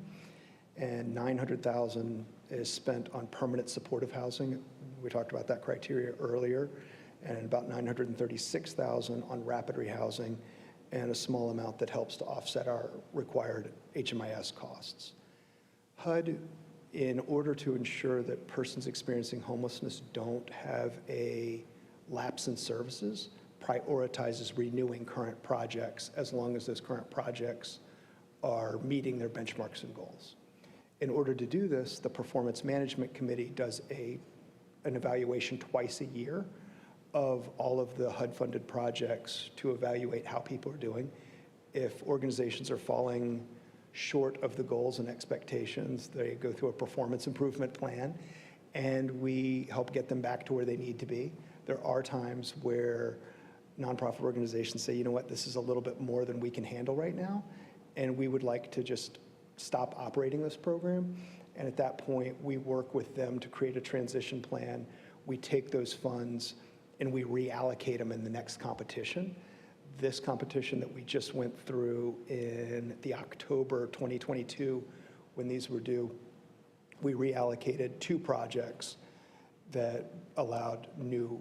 and $900,000 is spent on permanent supportive housing. We talked about that criteria earlier, and about $936,000 on rapid rehousing, and a small amount that helps to offset our required HMIS costs. HUD, in order to ensure that persons experiencing homelessness don't have a lapse in services, prioritizes renewing current projects as long as those current projects are meeting their benchmarks and goals. In order to do this, the Performance Management Committee does an evaluation twice a year of all of the HUD-funded projects to evaluate how people are doing. If organizations are falling short of the goals and expectations, they go through a performance improvement plan, and we help get them back to where they need to be. There are times where nonprofit organizations say, you know what, this is a little bit more than we can handle right now, and we would like to just stop operating this program. And at that point, we work with them to create a transition plan. We take those funds and we reallocate them in the next competition. This competition that we just went through in the October 2022, when these were due, we reallocated 2 projects that allowed new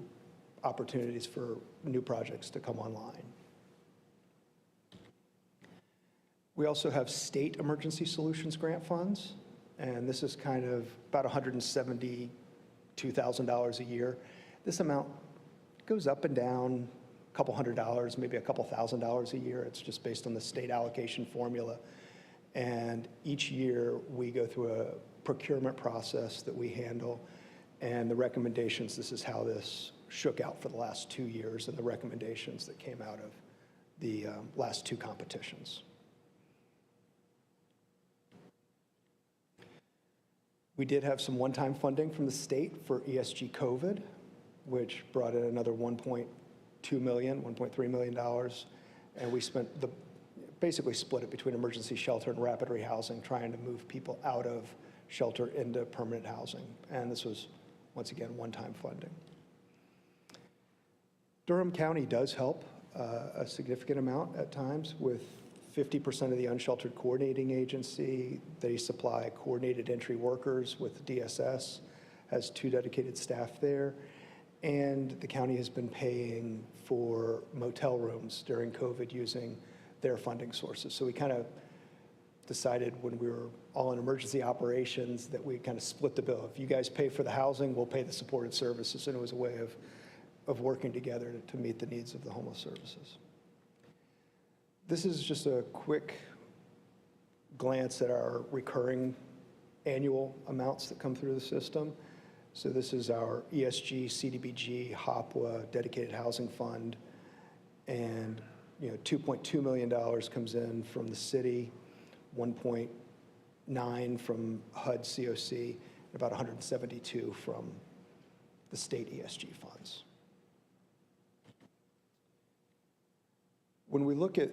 opportunities for new projects to come online. We also have state emergency solutions grant funds, and this is kind of about $172,000 a year. This amount goes up and down a couple $100, maybe a couple $1,000 a year. It's just based on the state allocation formula. And each year we go through a procurement process that we handle, and the recommendations, this is how this shook out for the last 2 years, and the recommendations that came out of the last 2 competitions. We did have some one-time funding from the state for ESG COVID, which brought in another $1.2 million, $1.3 million, and we spent basically split it between emergency shelter and rapid rehousing, trying to move people out of shelter into permanent housing. And this was, once again, one-time funding. Durham County does help a significant amount at times with 50% of the unsheltered coordinating agency. They supply coordinated entry workers with DSS, has 2 dedicated staff there. And the county has been paying for motel rooms during COVID using their funding sources. So we kind of decided when we were all in emergency operations that we kind of split the bill. If you guys pay for the housing, we'll pay the supportive services. And it was a way of working together to meet the needs of the homeless services. This is just a quick glance at our recurring annual amounts that come through the system. So this is our ESG, CDBG, HOPWA, dedicated housing fund, and $2.2 million comes in from the city, 1.9 from HUD COC, and about 172 from the state ESG funds. When we look at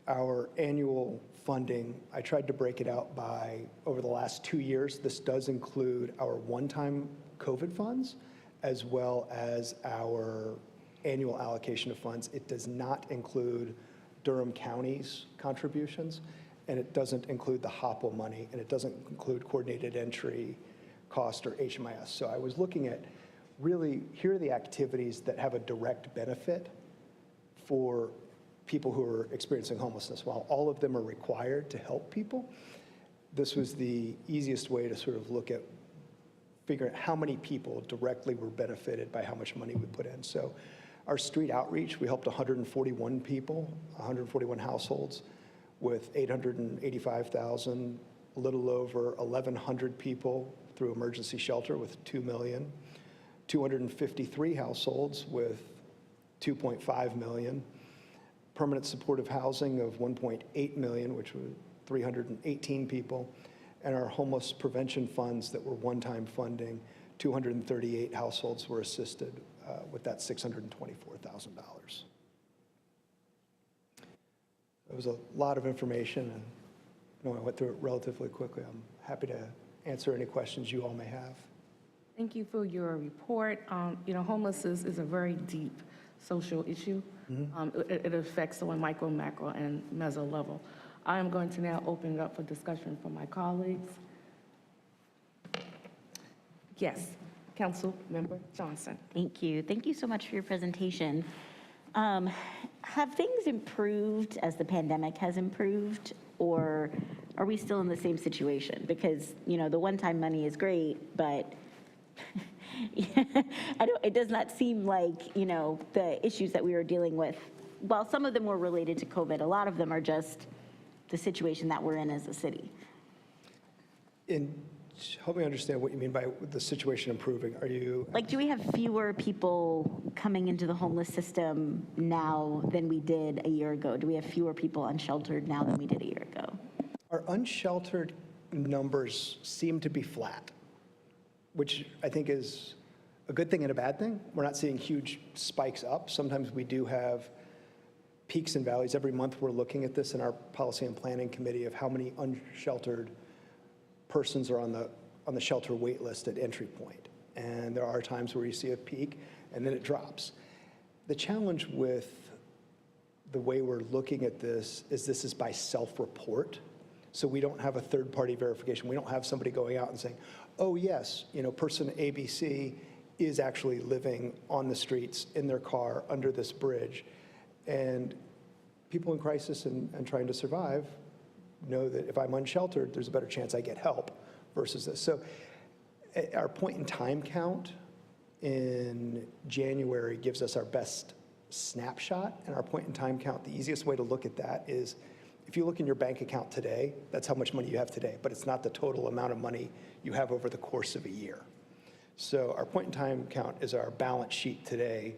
our annual funding, I tried to break it out by over the last 2 years. This does include our one-time COVID funds as well as our annual allocation of funds. It does not include Durham County's contributions, and it doesn't include the HOPWA money, and it doesn't include coordinated entry cost or HMIS. So I was looking at really, here are the activities that have a direct benefit for people who are experiencing homelessness. While all of them are required to help people, this was the easiest way to sort of look at figuring out how many people directly were benefited by how much money we put in. So our street outreach, we helped 141 people, 141 households with $885,000, a little over 1,100 people through emergency shelter with $2 million, 253 households with $2.5 million, permanent supportive housing of $1.8 million, which was 318 people, and our homeless prevention funds that were one-time funding, 238 households were assisted with that $624,000. It was a lot of information, and I went through it relatively quickly. I'm happy to answer any questions you all may have. Thank you for your report. Homelessness is a very deep social issue. It affects on micro, macro, and meso level. I am going to now open it up for discussion from my colleagues. Yes, Council Member Johnson. Thank you. Thank you so much for your presentation. Have things improved as the pandemic has improved, or are we still in the same situation? Because, the one-time money is great, but it does not seem like, the issues that we were dealing with, while some of them were related to COVID, a lot of them are just the situation that we're in as a city. Help me understand what you mean by the situation improving. Are you... do we have fewer people coming into the homeless system now than we did a year ago? Do we have fewer people unsheltered now than we did a year ago? Our unsheltered numbers seem to be flat, which I think is a good thing and a bad thing. We're not seeing huge spikes up. Sometimes we do have peaks and valleys. Every month we're looking at this in our policy and planning committee of how many unsheltered persons are on the shelter wait list at entry point. And there are times where you see a peak and then it drops. The challenge with the way we're looking at this is by self-report. So we don't have a third-party verification. We don't have somebody going out and saying, oh yes, person ABC is actually living on the streets in their car under this bridge. And people in crisis and trying to survive know that if I'm unsheltered, there's a better chance I get help versus this. So our point in time count in January gives us our best snapshot, and our point in time count, the easiest way to look at that is if you look in your bank account today, that's how much money you have today, but it's not the total amount of money you have over the course of a year. So our point in time count is our balance sheet today,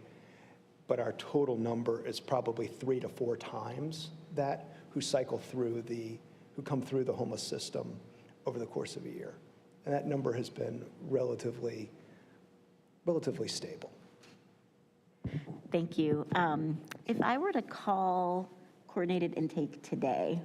but our total number is probably 3 to 4 times that who come through the homeless system over the course of a year. And that number has been relatively stable. Thank you. If I were to call coordinated intake today.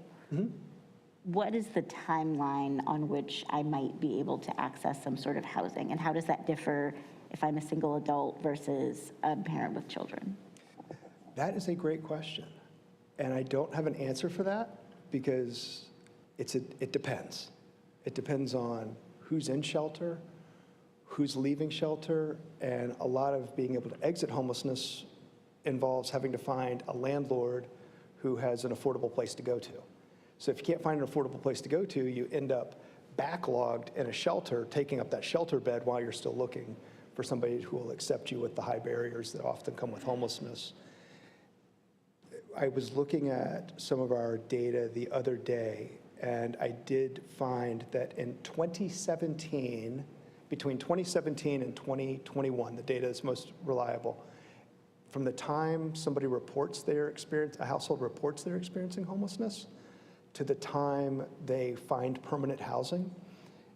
What is the timeline on which I might be able to access some sort of housing? And how does that differ if I'm a single adult versus a parent with children? That is a great question. And I don't have an answer for that because it depends. It depends on who's in shelter, who's leaving shelter, and a lot of being able to exit homelessness involves having to find a landlord who has an affordable place to go to. So if you can't find an affordable place to go to, you end up backlogged in a shelter, taking up that shelter bed while you're still looking for somebody who will accept you with the high barriers that often come with homelessness. I was looking at some of our data the other day, and I did find that in 2017, between 2017 and 2021, the data is most reliable, from the time somebody reports their experience, a household reports they're experiencing homelessness, to the time they find permanent housing,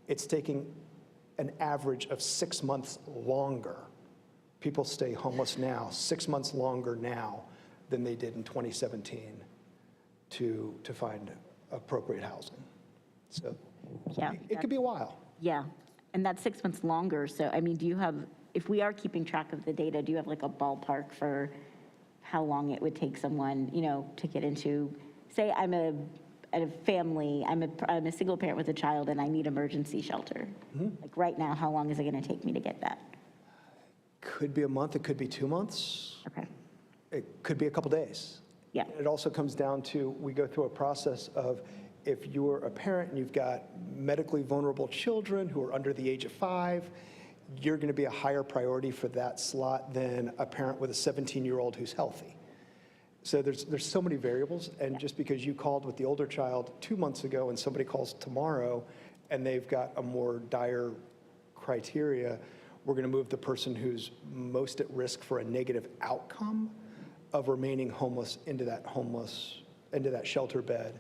it's taking an average of 6 months longer. People stay homeless now, 6 months longer now than they did in 2017 to find appropriate housing. So Yeah, it could be a while. Yeah, and that's 6 months longer. So, I mean, do you have, if we are keeping track of the data, do you have like a ballpark for how long it would take someone, you know, to get into, say I'm a family, I'm a single parent with a child and I need emergency shelter. Like right now, how long is it going to take me to get that? Could be a month, it could be 2 months. Okay. It could be a couple days. Yeah. It also comes down to, we go through a process of, if you're a parent and you've got medically vulnerable children who are under the age of 5, you're going to be a higher priority for that slot than a parent with a 17-year-old who's healthy. So there's so many variables, and just because you called with the older child 2 months ago and somebody calls tomorrow and they've got a more dire criteria, we're going to move the person who's most at risk for a negative outcome of remaining homeless into that shelter bed.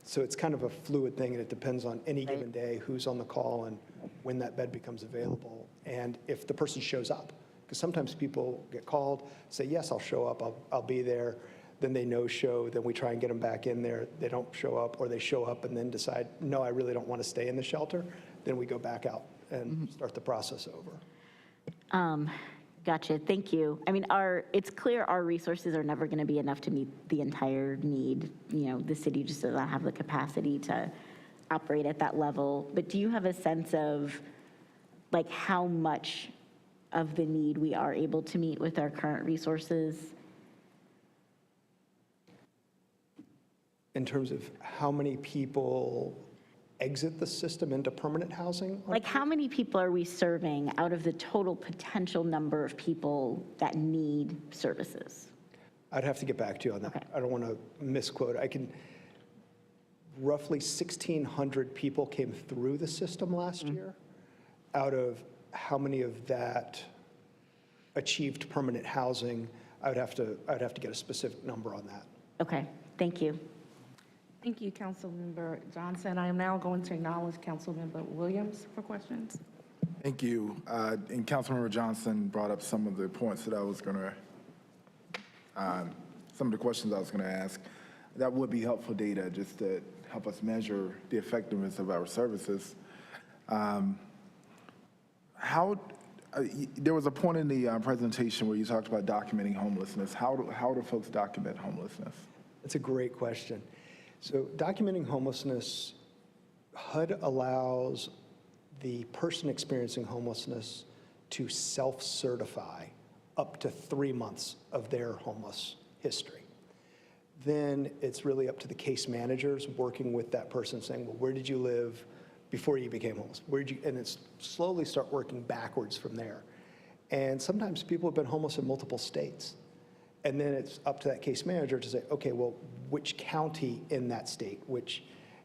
So it's kind of a fluid thing, and it depends on any given day who's on the call and when that bed becomes available, and if the person shows up. Because sometimes people get called, say, yes, I'll show up, I'll be there. Then they no-show, then we try and get them back in there. They don't show up, or they show up and then decide, no, I really don't want to stay in the shelter. Then we go back out and start the process over. Gotcha, thank you. I mean, it's clear our resources are never going to be enough to meet the entire need. You know, the city just does not have the capacity to operate at that level. But do you have a sense of like how much of the need we are able to meet with our current resources? In terms of how many people exit the system into permanent housing? Like how many people are we serving out of the total potential number of people that need services? I'd have to get back to you on that. Okay. I don't want to misquote. Roughly 1,600 people came through the system last year. Out of how many of that achieved permanent housing, I'd have to get a specific number on that. Okay, thank you. Thank you, Councilmember Johnson. I am now going to acknowledge Councilmember Williams for questions. Thank you. And Councilmember Johnson brought up some of the points that I was going to, some of the questions I was going to ask. That would be helpful data just to help us measure the effectiveness of our services. There was a point in the presentation where you talked about documenting homelessness. How do folks document homelessness? That's a great question. So documenting homelessness, HUD allows the person experiencing homelessness to self-certify up to 3 months of their homeless history. Then it's really up to the case managers working with that person saying, well, where did you live before you became homeless? And it's slowly start working backwards from there. And sometimes people have been homeless in multiple states. And then it's up to that case manager to say, okay, well, which county in that state, which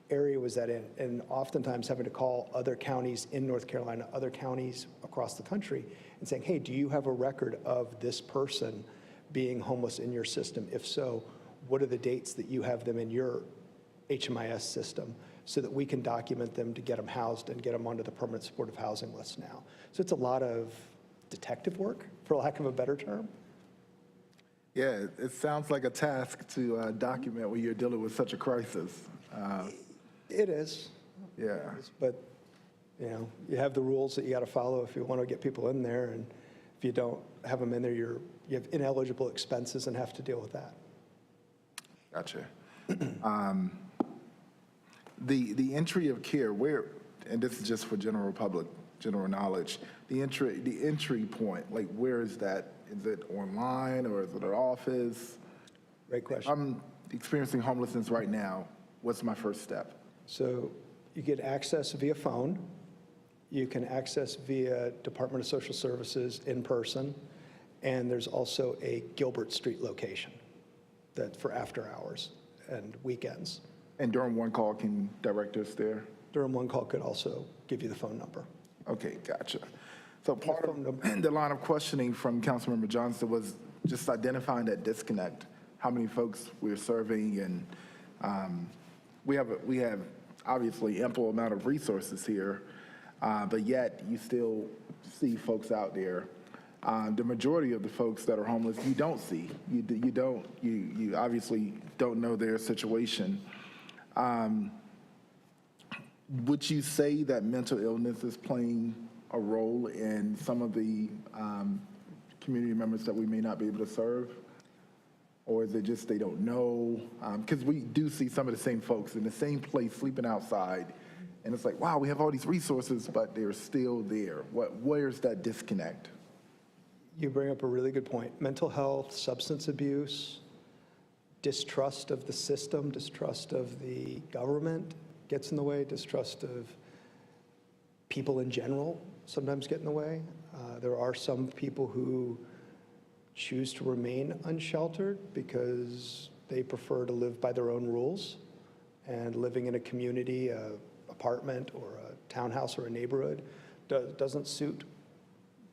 area was that in? And oftentimes having to call other counties in North Carolina, other counties across the country, and saying, hey, do you have a record of this person being homeless in your system? If so, what are the dates that you have them in your HMIS system so that we can document them to get them housed and get them onto the permanent supportive housing list now? So it's a lot of detective work, for lack of a better term. Yeah, it sounds like a task to document when you're dealing with such a crisis. It is. Yeah. But, you know, you have the rules that you got to follow if you want to get people in there, and if you don't have them in there, you have ineligible expenses and have to deal with that. Gotcha. The entry of care, where, and this is just for general public, general knowledge, the entry point, like where is that? Is it online or is it an office? Great question. I'm experiencing homelessness right now. What's my first step? So you get access via phone. You can access via Department of Social Services in person. And there's also a Gilbert Street location that for after hours and weekends. And Durham One Call can direct us there? Durham One Call could also give you the phone number. Okay, gotcha. So part of the line of questioning from Councilmember Johnson was just identifying that disconnect, how many folks we're serving, and we have obviously ample amount of resources here, but yet you still see folks out there. The majority of the folks that are homeless, you don't see. You obviously don't know their situation. Would you say that mental illness is playing a role in some of the community members that we may not be able to serve? Or is it just they don't know? Because we do see some of the same folks in the same place sleeping outside, and it's like, wow, we have all these resources, but they're still there. Where's that disconnect? You bring up a really good point. Mental health, substance abuse, distrust of the system, distrust of the government gets in the way, distrust of people in general sometimes get in the way. There are some people who choose to remain unsheltered because they prefer to live by their own rules, and living in a community, a apartment or a townhouse or a neighborhood doesn't suit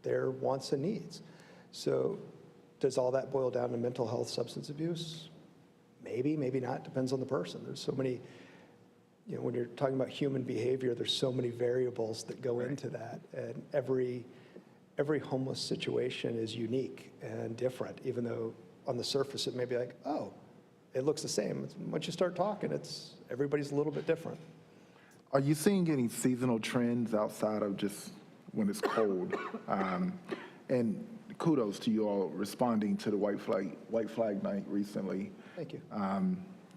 their wants and needs. So does all that boil down to mental health, substance abuse? Maybe, maybe not, depends on the person. There's so many, you know, when you're talking about human behavior, there's so many variables that go into that, and every homeless situation is unique and different, even though on the surface it may be like, oh, it looks the same. Once you start talking, everybody's a little bit different. Are you seeing any seasonal trends outside of just when it's cold? And kudos to you all responding to the White Flag Night recently. Thank you.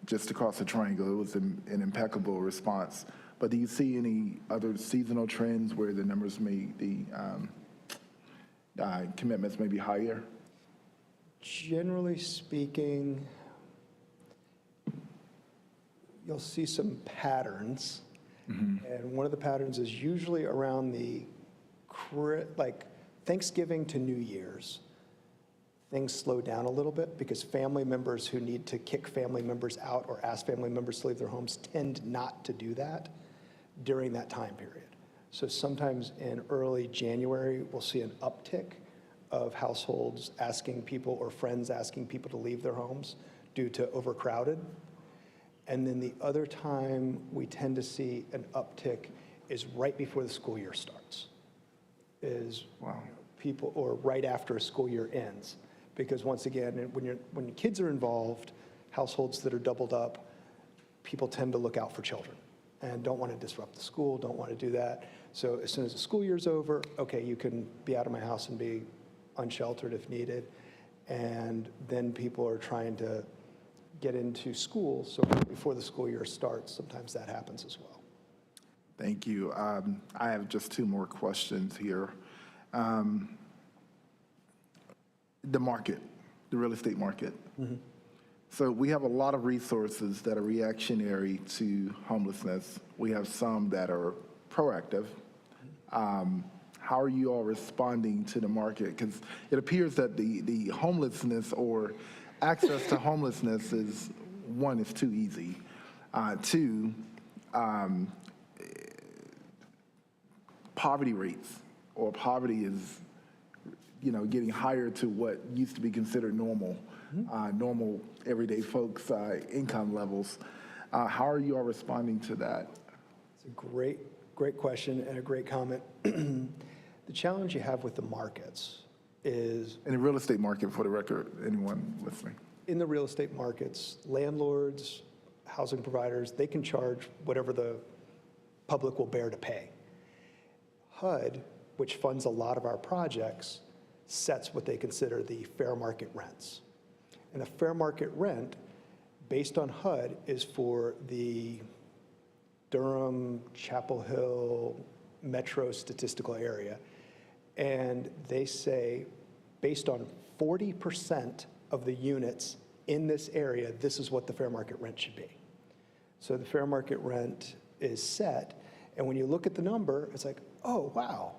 Just across the triangle, it was an impeccable response. But do you see any other seasonal trends where the numbers commitments may be higher? Generally speaking, you'll see some patterns. Mm-hmm. And one of the patterns is usually around like Thanksgiving to New Year's. Things slow down a little bit because family members who need to kick family members out or ask family members to leave their homes tend not to do that during that time period. So sometimes in early January, we'll see an uptick of households asking people or friends asking people to leave their homes due to overcrowded. And then the other time we tend to see an uptick is right before the school year starts. People, or right after a school year ends. Because once again, when kids are involved, households that are doubled up, people tend to look out for children and don't want to disrupt the school, don't want to do that. So as soon as the school year's over, okay, you can be out of my house and be unsheltered if needed. And then people are trying to get into school, so before the school year starts, sometimes that happens as well. Thank you. I have just two more questions here. The market, the real estate market. Mm-hmm. So we have a lot of resources that are reactionary to homelessness. We have some that are proactive. How are you all responding to the market? Because it appears that the homelessness or access to homelessness is, one, is too easy. Two, poverty rates or poverty is, getting higher to what used to be considered normal, normal everyday folks' income levels. How are you all responding to that? It's a great question and a great comment. The challenge you have with the markets is In the real estate market, for the record, anyone listening? in the real estate markets, landlords, housing providers, they can charge whatever the public will bear to pay. HUD, which funds a lot of our projects, sets what they consider the fair market rents. And the fair market rent, based on HUD, is for the Durham-Chapel Hill metro statistical area. And they say, based on 40% of the units in this area, this is what the fair market rent should be. So the fair market rent is set, and when you look at the number, it's like, oh, wow,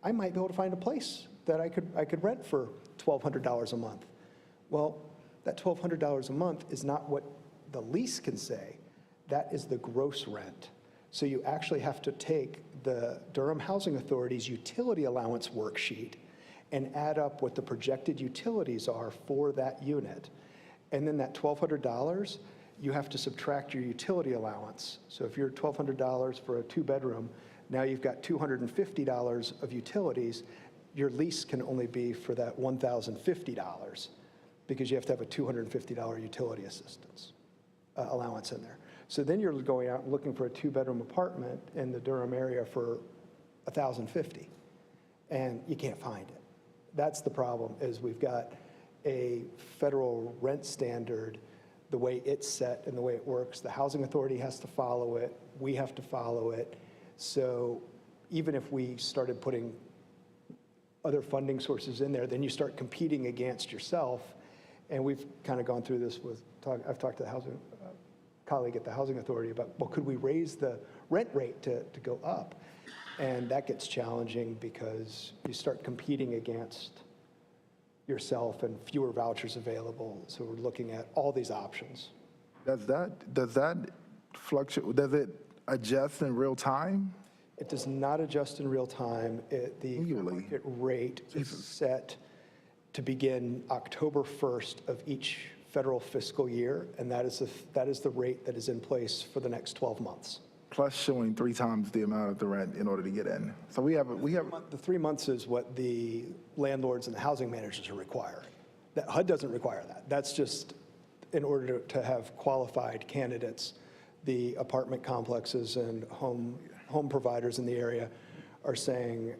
I might be able to find a place that I could rent for $1,200 a month. Well, that $1,200 a month is not what the lease can say. That is the gross rent. So you actually have to take the Durham Housing Authority's utility allowance worksheet and add up what the projected utilities are for that unit. And then that $1,200, you have to subtract your utility allowance. So if you're $1,200 for a 2-bedroom, now you've got $250 of utilities. Your lease can only be for that $1,050 because you have to have a $250 utility assistance allowance in there. So then you're going out and looking for a 2-bedroom apartment in the Durham area for $1,050, and you can't find it. That's the problem, is we've got a federal rent standard, the way it's set and the way it works. The Housing Authority has to follow it. We have to follow it. So even if we started putting other funding sources in there, then you start competing against yourself. And we've kind of gone through this with, I've talked to the housing colleague at the Housing Authority about, well, could we raise the rent rate to go up? And that gets challenging because you start competing against yourself and fewer vouchers available. So we're looking at all these options. Does that fluctuate? Does it adjust in real time? It does not adjust in real time. The market rate is set to begin October 1st of each federal fiscal year, and that is the rate that is in place for the next 12 months. Plus showing 3 times the amount of the rent in order to get in. So we have the 3 months is what the landlords and the housing managers are requiring. That HUD doesn't require that. That's just in order to have qualified candidates. The apartment complexes and home providers in the area are saying,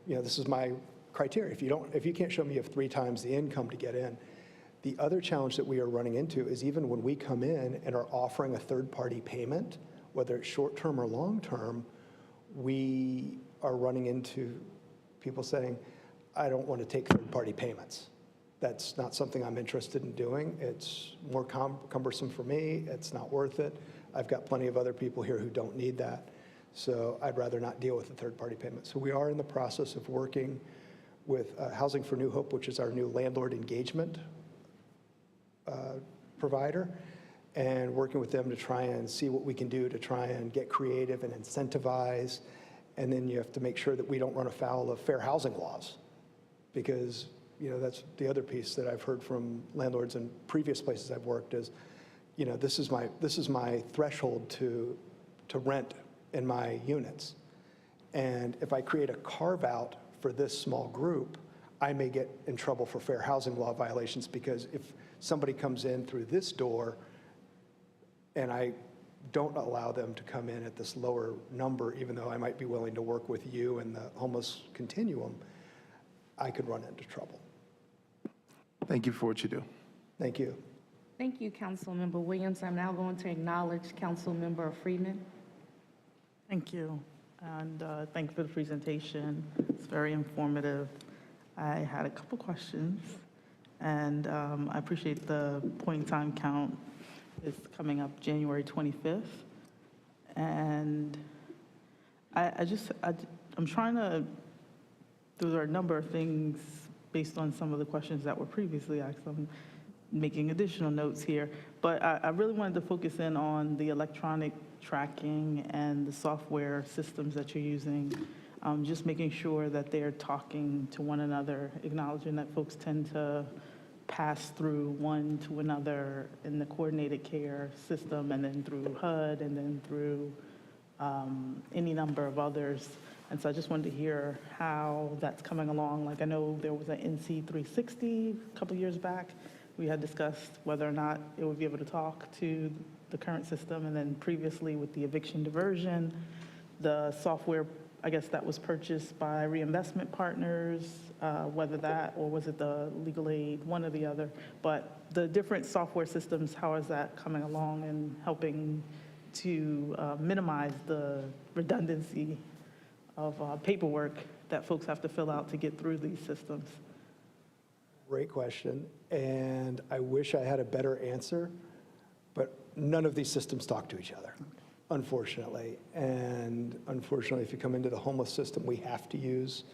this is my criteria. If you can't show me you have 3 times the income to get in. The other challenge that we are running into is even when we come in and are offering a third-party payment, whether it's short-term or long-term, we are running into people saying, I don't want to take third-party payments. That's not something I'm interested in doing. It's more cumbersome for me. It's not worth it. I've got plenty of other people here who don't need that. So I'd rather not deal with the third-party payment. So we are in the process of working with Housing for New Hope, which is our new landlord engagement provider, and working with them to try and see what we can do to try and get creative and incentivize. And then you have to make sure that we don't run afoul of fair housing laws, because that's the other piece that I've heard from landlords in previous places I've worked is, this is my threshold to rent in my units. And if I create a carve out for this small group, I may get in trouble for fair housing law violations, because if somebody comes in through this door and I don't allow them to come in at this lower number, even though I might be willing to work with you and the homeless continuum, I could run into trouble. Thank you for what you do. Thank you. Thank you, Councilmember Williams. I'm now going to acknowledge Councilmember Freeman. Thank you, and thank you for the presentation. It's very informative. I had a couple questions, and I appreciate the point-in-time count. It's coming up January 25th, and I'm trying to, there are a number of things based on some of the questions that were previously asked. I'm making additional notes here, but I really wanted to focus in on the electronic tracking and the software systems that you're using, just making sure that they're talking to one another, acknowledging that folks tend to pass through one to another in the coordinated care system, and then through HUD, and then through any number of others. And so I just wanted to hear how that's coming along. Like, I know there was an NC 360 a couple years back. We had discussed whether or not it would be able to talk to the current system, and then previously with the eviction diversion, the software, I guess that was purchased by reinvestment partners, whether that, or was it the legal aid, one or the other. But the different software systems, how is that coming along and helping to minimize the redundancy of paperwork that folks have to fill out to get through these systems? Great question, and I wish I had a better answer, but none of these systems talk to each other, unfortunately. And unfortunately, if you come into the homeless system, we have to use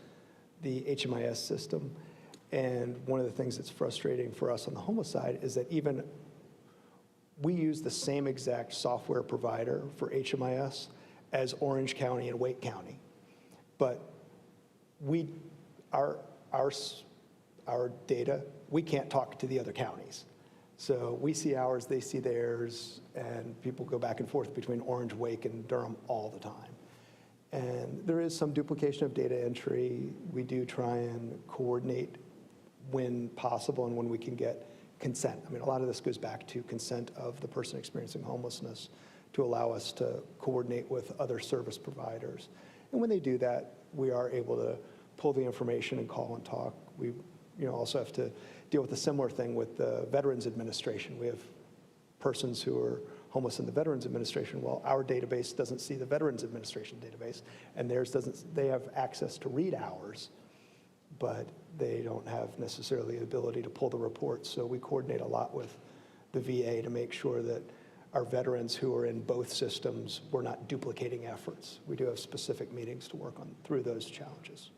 the HMIS system. And one of the things that's frustrating for us on the homeless side is that even we use the same exact software provider for HMIS as Orange County and Wake County. But our data, we can't talk to the other counties. So we see ours, they see theirs, and people go back and forth between Orange, Wake, and Durham all the time. And there is some duplication of data entry. We do try and coordinate when possible and when we can get consent. I mean, a lot of this goes back to consent of the person experiencing homelessness to allow us to coordinate with other service providers. And when they do that, we are able to pull the information and call and talk. We also have to deal with a similar thing with the Veterans Administration. We have persons who are homeless in the Veterans Administration. Well, our database doesn't see the Veterans Administration database, and theirs doesn't. They have access to read ours, but they don't have necessarily the ability to pull the reports. So we coordinate a lot with the VA to make sure that our veterans who are in both systems, we're not duplicating efforts. We do have specific meetings to work on through those challenges.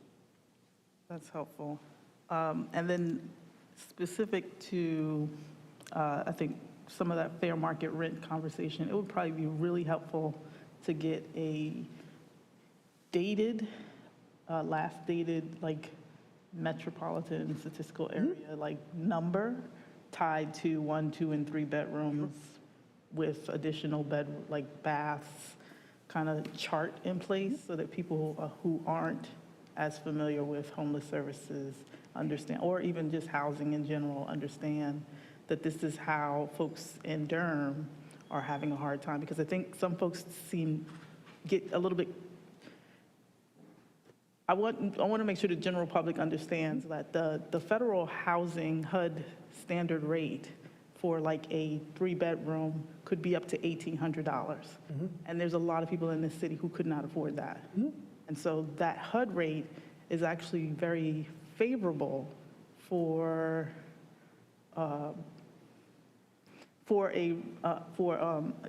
That's helpful. And then specific to, I think, some of that fair market rent conversation, it would probably be really helpful to get a dated, last dated, like, metropolitan statistical area, like, number tied to 1, 2, and 3 bedrooms with additional baths, kind of chart in place so that people who aren't as familiar with homeless services understand, or even just housing in general, understand that this is how folks in Durham are having a hard time. Because I think some folks get a little bit, I want to make sure the general public understands that the federal housing HUD standard rate for like a 3-bedroom could be up to $1,800. And there's a lot of people in this city who could not afford that. And so that HUD rate is actually very favorable for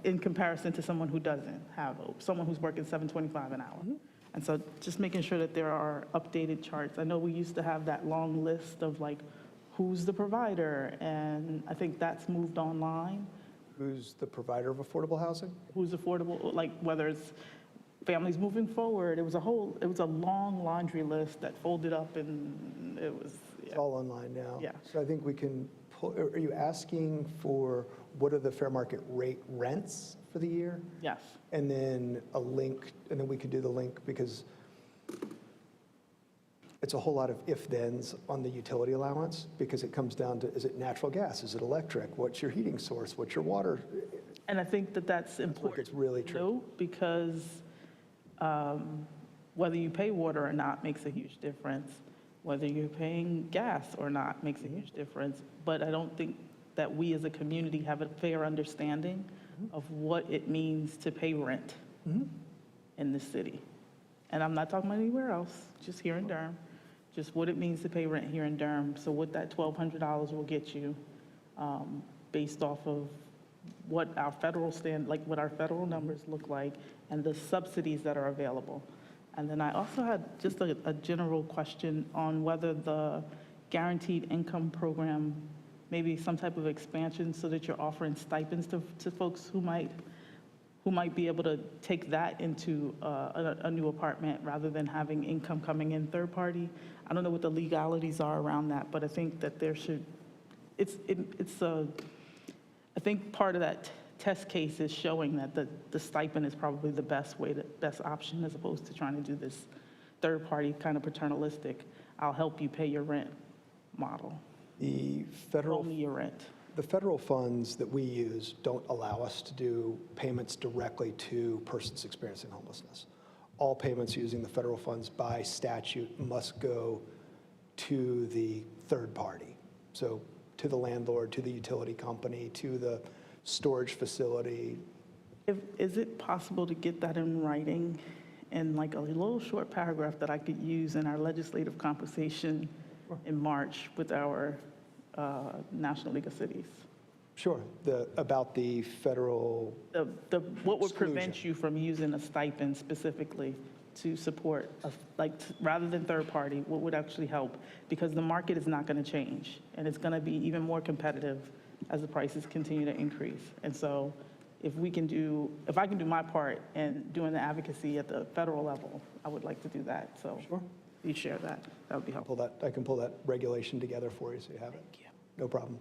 in comparison to someone who doesn't have someone who's working $7.25 an hour. And so just making sure that there are updated charts. I know we used to have that long list of like, who's the provider? And I think that's moved online. Who's the provider of affordable housing? Who's affordable, like whether it's families moving forward. It was a long laundry list that folded up, and it was. Yeah. It's all online now. Yeah. So I think we can pull, are you asking for what are the fair market rate rents for the year? Yes. And then a link, and then we could do the link because it's a whole lot of if-thens on the utility allowance because it comes down to, is it natural gas? Is it electric? What's your heating source? What's your water? And I think that that's important. It's really true. Because whether you pay water or not makes a huge difference. Whether you're paying gas or not makes a huge difference. But I don't think that we as a community have a fair understanding of what it means to pay rent in this city. And I'm not talking about anywhere else, just here in Durham. Just what it means to pay rent here in Durham. So what that $1,200 will get you based off of what our federal what our federal numbers look like and the subsidies that are available. And then I also had just a general question on whether the guaranteed income program, maybe some type of expansion so that you're offering stipends to folks who might be able to take that into a new apartment rather than having income coming in third party. I don't know what the legalities are around that, but I think that there should, I think part of that test case is showing that the stipend is probably the best option as opposed to trying to do this third-party kind of paternalistic, I'll help you pay your rent model. The federal, Only your rent. the federal funds that we use don't allow us to do payments directly to persons experiencing homelessness. All payments using the federal funds by statute must go to the third party. So to the landlord, to the utility company, to the storage facility. Is it possible to get that in writing in like a little short paragraph that I could use in our legislative conversation in March with our National League of Cities? Sure, about the federal What would prevent you from using a stipend specifically to support, rather than third party, what would actually help? Because the market is not going to change, and it's going to be even more competitive as the prices continue to increase. And so if I can do my part in doing the advocacy at the federal level, I would like to do that. So sure. You share that. That would be helpful. I can pull that regulation together for you so you have it. Thank you. No problem.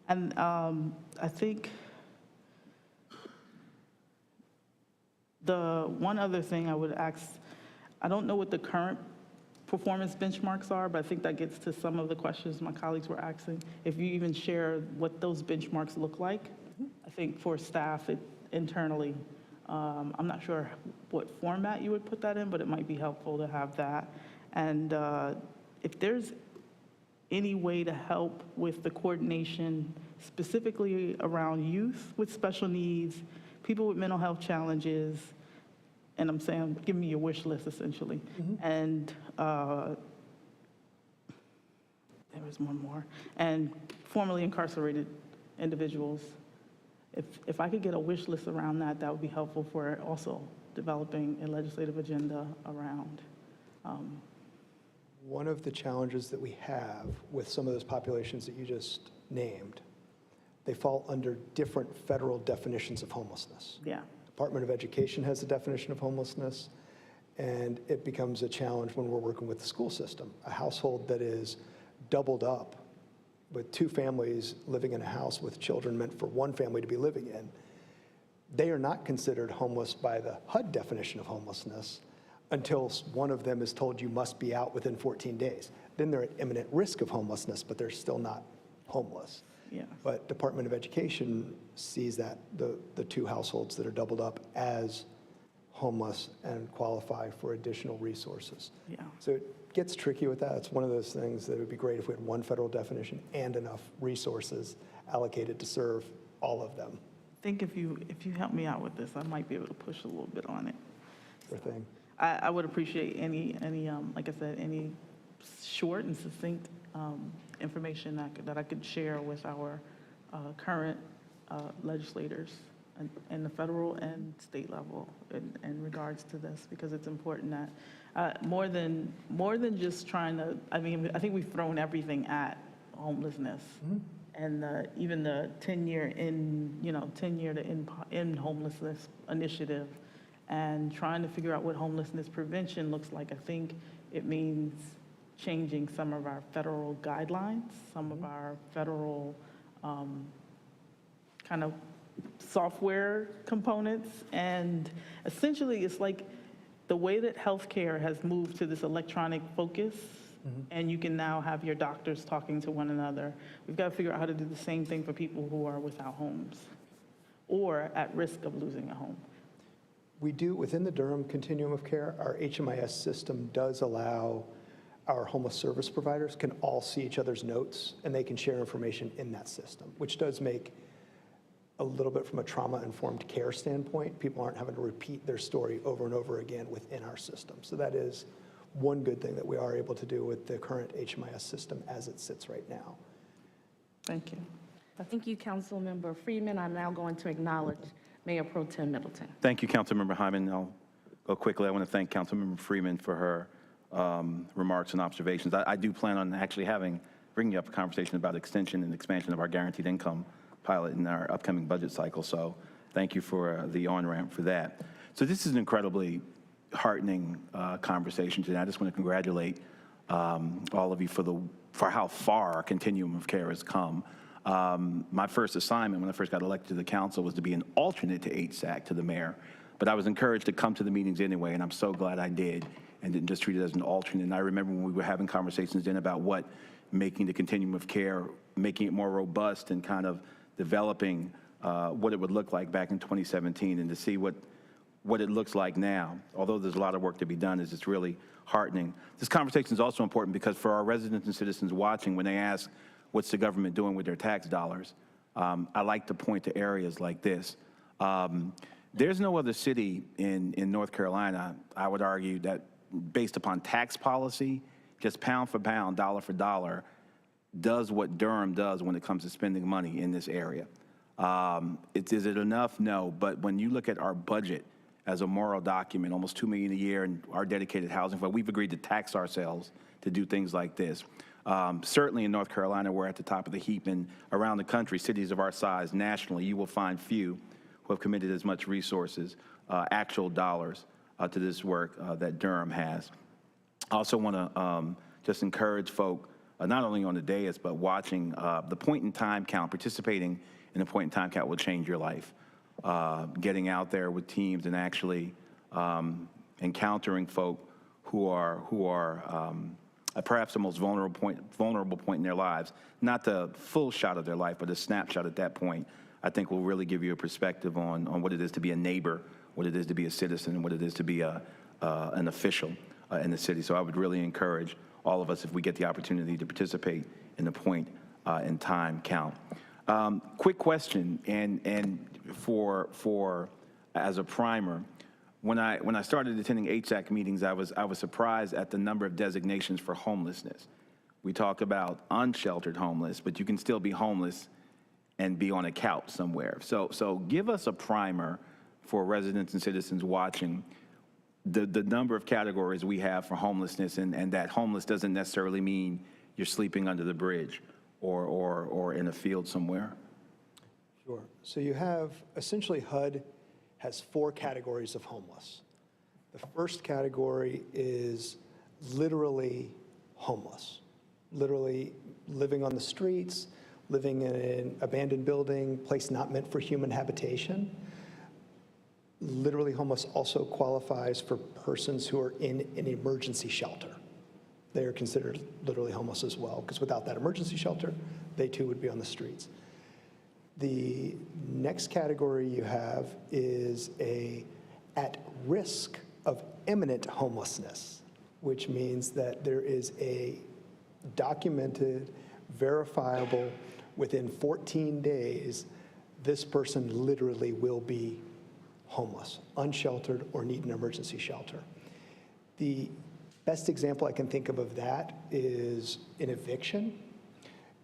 And I think the one other thing I would ask, I don't know what the current performance benchmarks are, but I think that gets to some of the questions my colleagues were asking. If you even share what those benchmarks look like, I think for staff internally, I'm not sure what format you would put that in, but it might be helpful to have that. And if there's any way to help with the coordination specifically around youth with special needs, people with mental health challenges, and I'm saying, give me your wish list essentially. And there was one more. And formerly incarcerated individuals. If I could get a wish list around that, that would be helpful for also developing a legislative agenda around. One of the challenges that we have with some of those populations that you just named, they fall under different federal definitions of homelessness. Yeah. Department of Education has a definition of homelessness, and it becomes a challenge when we're working with the school system. A household that is doubled up with two families living in a house with children meant for one family to be living in, they are not considered homeless by the HUD definition of homelessness until one of them is told you must be out within 14 days. Then they're at imminent risk of homelessness, but they're still not homeless. Yeah. But Department of Education sees that the two households that are doubled up as homeless and qualify for additional resources. Yeah. So it gets tricky with that. It's one of those things that it would be great if we had one federal definition and enough resources allocated to serve all of them. I think if you help me out with this, I might be able to push a little bit on it. Sure thing. I would appreciate any like I said, any short and succinct information that I could share with our current legislators and the federal and state level in regards to this, because it's important that more than just trying to, I mean, I think we've thrown everything at homelessness. And even the 10-year to end homelessness initiative, and trying to figure out what homelessness prevention looks like. I think it means changing some of our federal guidelines, some of our federal kind of software components. And essentially, it's like the way that healthcare has moved to this electronic focus, and you can now have your doctors talking to one another. We've got to figure out how to do the same thing for people who are without homes or at risk of losing a home. We do, within the Durham Continuum of Care, our HMIS system does allow our homeless service providers can all see each other's notes, and they can share information in that system, which does make a little bit from a trauma-informed care standpoint, people aren't having to repeat their story over and over again within our system. So that is one good thing that we are able to do with the current HMIS system as it sits right now. Thank you. Thank you, Councilmember Freeman. I'm now going to acknowledge Mayor Pro Tem Middleton. Thank you, Councilmember Hyman. I'll go quickly. I want to thank Councilmember Freeman for her remarks and observations. I do plan on actually bringing up a conversation about extension and expansion of our guaranteed income pilot in our upcoming budget cycle. So thank you for the on-ramp for that. So this is an incredibly heartening conversation today. I just want to congratulate all of you for how far our continuum of care has come. My first assignment when I first got elected to the council was to be an alternate to HSAC to the mayor, but I was encouraged to come to the meetings anyway, and I'm so glad I did. and didn't just treat it as an alternate. And I remember when we were having conversations then about what making the continuum of care, making it more robust and kind of developing what it would look like back in 2017, and to see what it looks like now. Although there's a lot of work to be done, is it's really heartening. This conversation is also important because for our residents and citizens watching, when they ask, what's the government doing with their tax dollars, I like to point to areas like this. There's no other city in North Carolina, I would argue, that based upon tax policy, just pound for pound, dollar for dollar, does what Durham does when it comes to spending money in this area. Is it enough? No, but when you look at our budget as a moral document, almost $2 million a year, and our dedicated housing fund, we've agreed to tax ourselves to do things like this. Certainly in North Carolina, we're at the top of the heap, and around the country, cities of our size, nationally, you will find few who have committed as much resources, actual dollars, to this work that Durham has. I also want to just encourage folk, not only on the dais, but watching the point-in-time count, participating in the point-in-time count will change your life. Getting out there with teams and actually encountering folk who are at perhaps the most vulnerable point in their lives, not the full shot of their life, but a snapshot at that point, I think will really give you a perspective on what it is to be a neighbor, what it is to be a citizen, and what it is to be an official in the city. So I would really encourage all of us, if we get the opportunity, to participate in the point in time count. Quick question, and for as a primer, when I started attending HSAC meetings, I was surprised at the number of designations for homelessness. We talk about unsheltered homeless, but you can still be homeless and be on a couch somewhere. So give us a primer for residents and citizens watching the number of categories we have for homelessness, and that homeless doesn't necessarily mean you're sleeping under the bridge or in a field somewhere. Sure. So you have, essentially HUD has 4 categories of homeless. The first category is literally homeless, literally living on the streets, living in an abandoned building, place not meant for human habitation. Literally homeless also qualifies for persons who are in an emergency shelter. They are considered literally homeless as well, because without that emergency shelter, they too would be on the streets. The next category you have is at risk of imminent homelessness, which means that there is a documented, verifiable, within 14 days, this person literally will be homeless, unsheltered, or need an emergency shelter. The best example I can think of that is an eviction,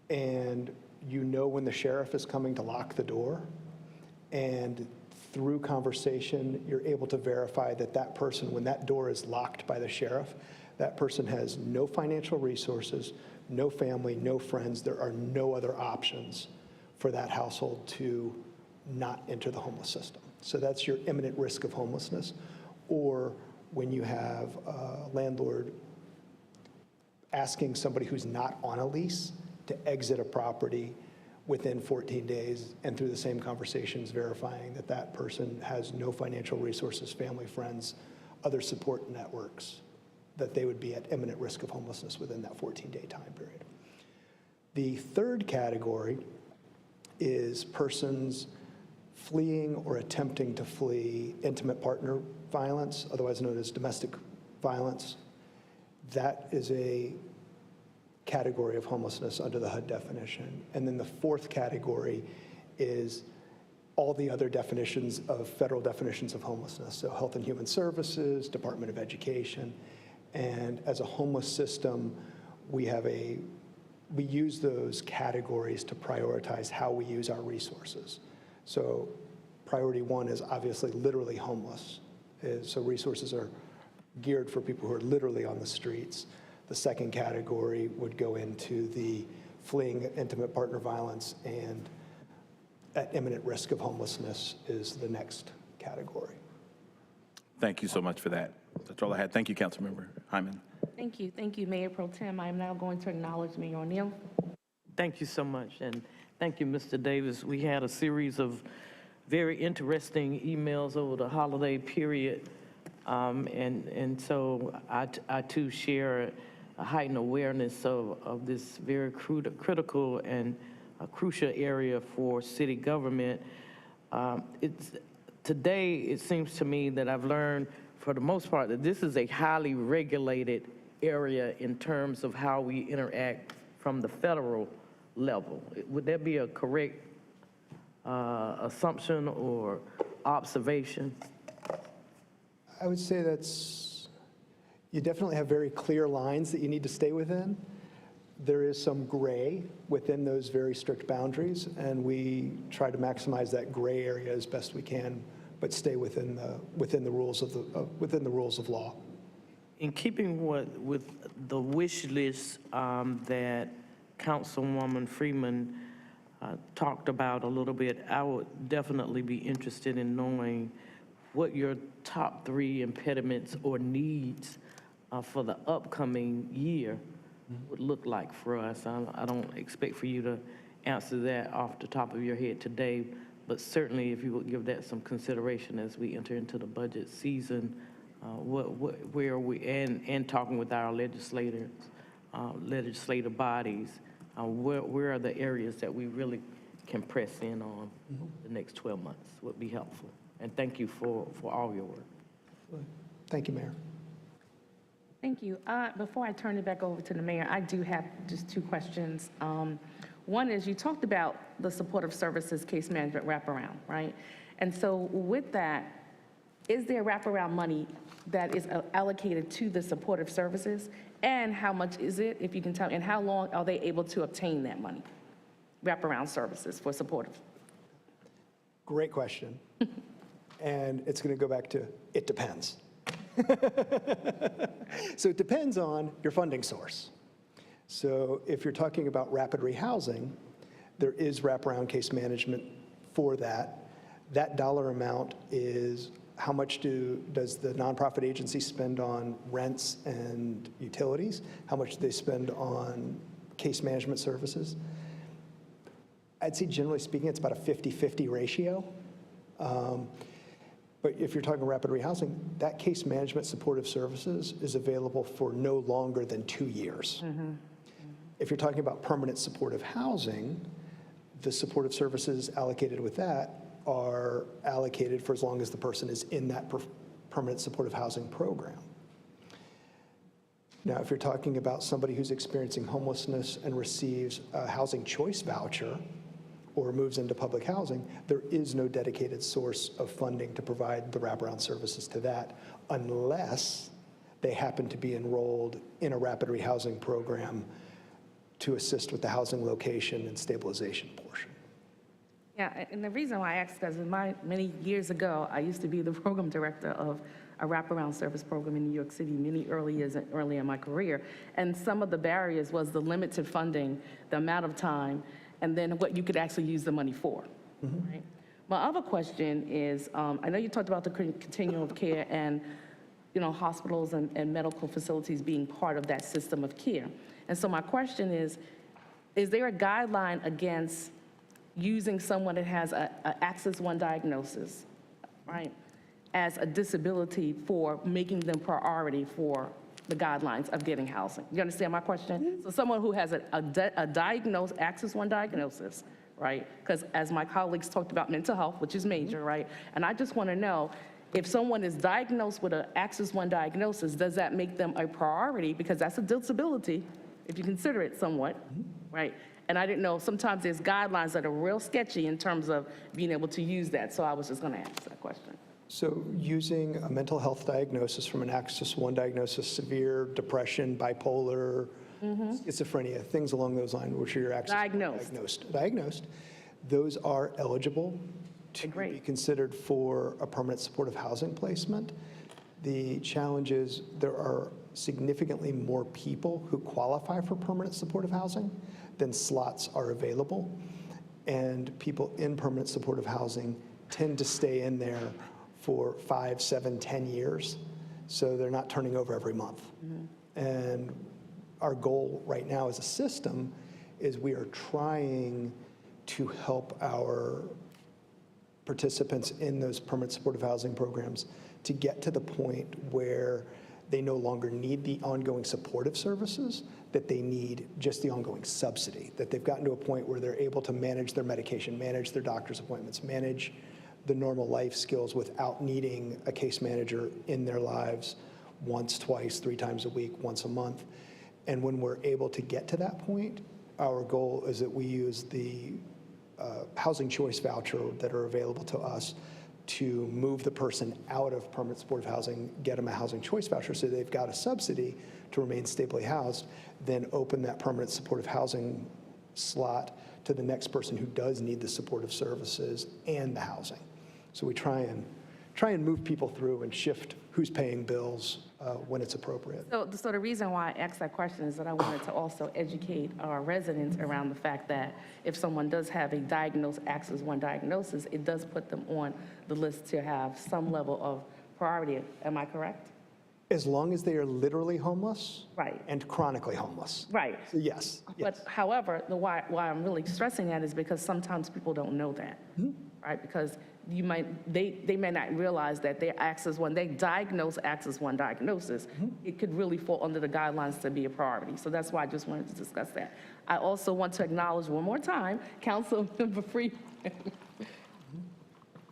and you know when the sheriff is coming to lock the door, and through conversation, you're able to verify that that person, when that door is locked by the sheriff, that person has no financial resources, no family, no friends. There are no other options for that household to not enter the homeless system. So that's your imminent risk of homelessness. Or when you have a landlord asking somebody who's not on a lease to exit a property within 14 days, and through the same conversations verifying that that person has no financial resources, family, friends, other support networks, that they would be at imminent risk of homelessness within that 14-day time period. The third category is persons fleeing or attempting to flee intimate partner violence, otherwise known as domestic violence. That is a category of homelessness under the HUD definition. And then the fourth category is all the other definitions of federal definitions of homelessness. So Health and Human Services, Department of Education. And as a homeless system, we use those categories to prioritize how we use our resources. So priority 1 is obviously literally homeless. So resources are geared for people who are literally on the streets. The second category would go into the fleeing intimate partner violence, and at imminent risk of homelessness is the next category. Thank you so much for that. That's all I had. Thank you, Councilmember Hyman. Thank you, Mayor Pro Tem. I am now going to acknowledge Mayor O'Neill. Thank you so much, and thank you, Mr. Davis. We had a series of very interesting emails over the holiday period And so I too share a heightened awareness of this very critical and crucial area for city government. Today, it seems to me that I've learned, for the most part, that this is a highly regulated area in terms of how we interact from the federal level. Would that be a correct assumption or observation? I would say you definitely have very clear lines that you need to stay within. There is some gray within those very strict boundaries, and we try to maximize that gray area as best we can, but stay within the rules of law. In keeping with the wish list that Councilwoman Freeman talked about a little bit, I would definitely be interested in knowing what your top 3 impediments or needs for the upcoming year would look like for us. I don't expect for you to answer that off the top of your head today, but certainly if you would give that some consideration as we enter into the budget season, where are we, and talking with our legislators, legislative bodies, where are the areas that we really can press in on the next 12 months would be helpful. And thank you for all your work. Thank you, Mayor. Thank you. Before I turn it back over to the mayor, I do have just 2 questions. One is, you talked about the supportive services case management wraparound, right? And so with that, is there wraparound money that is allocated to the supportive services? And how much is it, if you can tell, and how long are they able to obtain that money? Wraparound services for supportive. Great question. And it's going to go back to, it depends. So it depends on your funding source. So if you're talking about rapid rehousing, there is wraparound case management for that. That dollar amount is how much does the nonprofit agency spend on rents and utilities? How much do they spend on case management services? I'd say generally speaking, it's about a 50-50 ratio. But if you're talking rapid rehousing, that case management supportive services is available for no longer than 2 years. If you're talking about permanent supportive housing, the supportive services allocated with that are allocated for as long as the person is in that permanent supportive housing program. Now, if you're talking about somebody who's experiencing homelessness and receives a housing choice voucher or moves into public housing, there is no dedicated source of funding to provide the wraparound services to that unless they happen to be enrolled in a rapid rehousing program to assist with the housing location and stabilization portion. Yeah, and the reason why I asked is because many years ago, I used to be the program director of a wraparound service program in New York City early in my career. And some of the barriers was the limited funding, the amount of time, and then what you could actually use the money for, right? My other question is, I know you talked about the continuum of care and, hospitals and medical facilities being part of that system of care. And so my question is there a guideline against using someone that has a Axis 1 diagnosis, right, as a disability for making them priority for the guidelines of getting housing? You understand my question? So someone who has a diagnosed Axis 1 diagnosis, right? Because as my colleagues talked about mental health, which is major, right? And I just want to know, if someone is diagnosed with an Axis 1 diagnosis, does that make them a priority? Because that's a disability, if you consider it somewhat, right? And I didn't know, sometimes there's guidelines that are real sketchy in terms of being able to use that. So I was just going to ask that question. So using a mental health diagnosis from an Axis 1 diagnosis, severe depression, bipolar, schizophrenia, things along those lines, which are your Axis diagnosed, those are eligible to be considered for a permanent supportive housing placement. The challenge is there are significantly more people who qualify for permanent supportive housing than slots are available. And people in permanent supportive housing tend to stay in there for 5, 7, 10 years. So they're not turning over every month. And our goal right now as a system is we are trying to help our participants in those permanent supportive housing programs to get to the point where they no longer need the ongoing supportive services, that they need just the ongoing subsidy, that they've gotten to a point where they're able to manage their medication, manage their doctor's appointments, manage the normal life skills without needing a case manager in their lives once, twice, 3 times a week, once a month. And when we're able to get to that point, our goal is that we use the housing choice voucher that are available to us to move the person out of permanent supportive housing, get them a housing choice voucher so they've got a subsidy to remain stably housed, then open that permanent supportive housing slot to the next person who does need the supportive services and the housing. So we try and move people through and shift who's paying bills when it's appropriate. So the reason why I asked that question is that I wanted to also educate our residents around the fact that if someone does have a diagnosed Axis 1 diagnosis, it does put them on the list to have some level of priority. Am I correct? As long as they are literally homeless, right, and chronically homeless. Right. So yes. But however, why I'm really stressing that is because sometimes people don't know that, right? Because they may not realize that their Axis 1, they diagnose Axis 1 diagnosis, it could really fall under the guidelines to be a priority. So that's why I just wanted to discuss that. I also want to acknowledge one more time, Councilmember Freeman.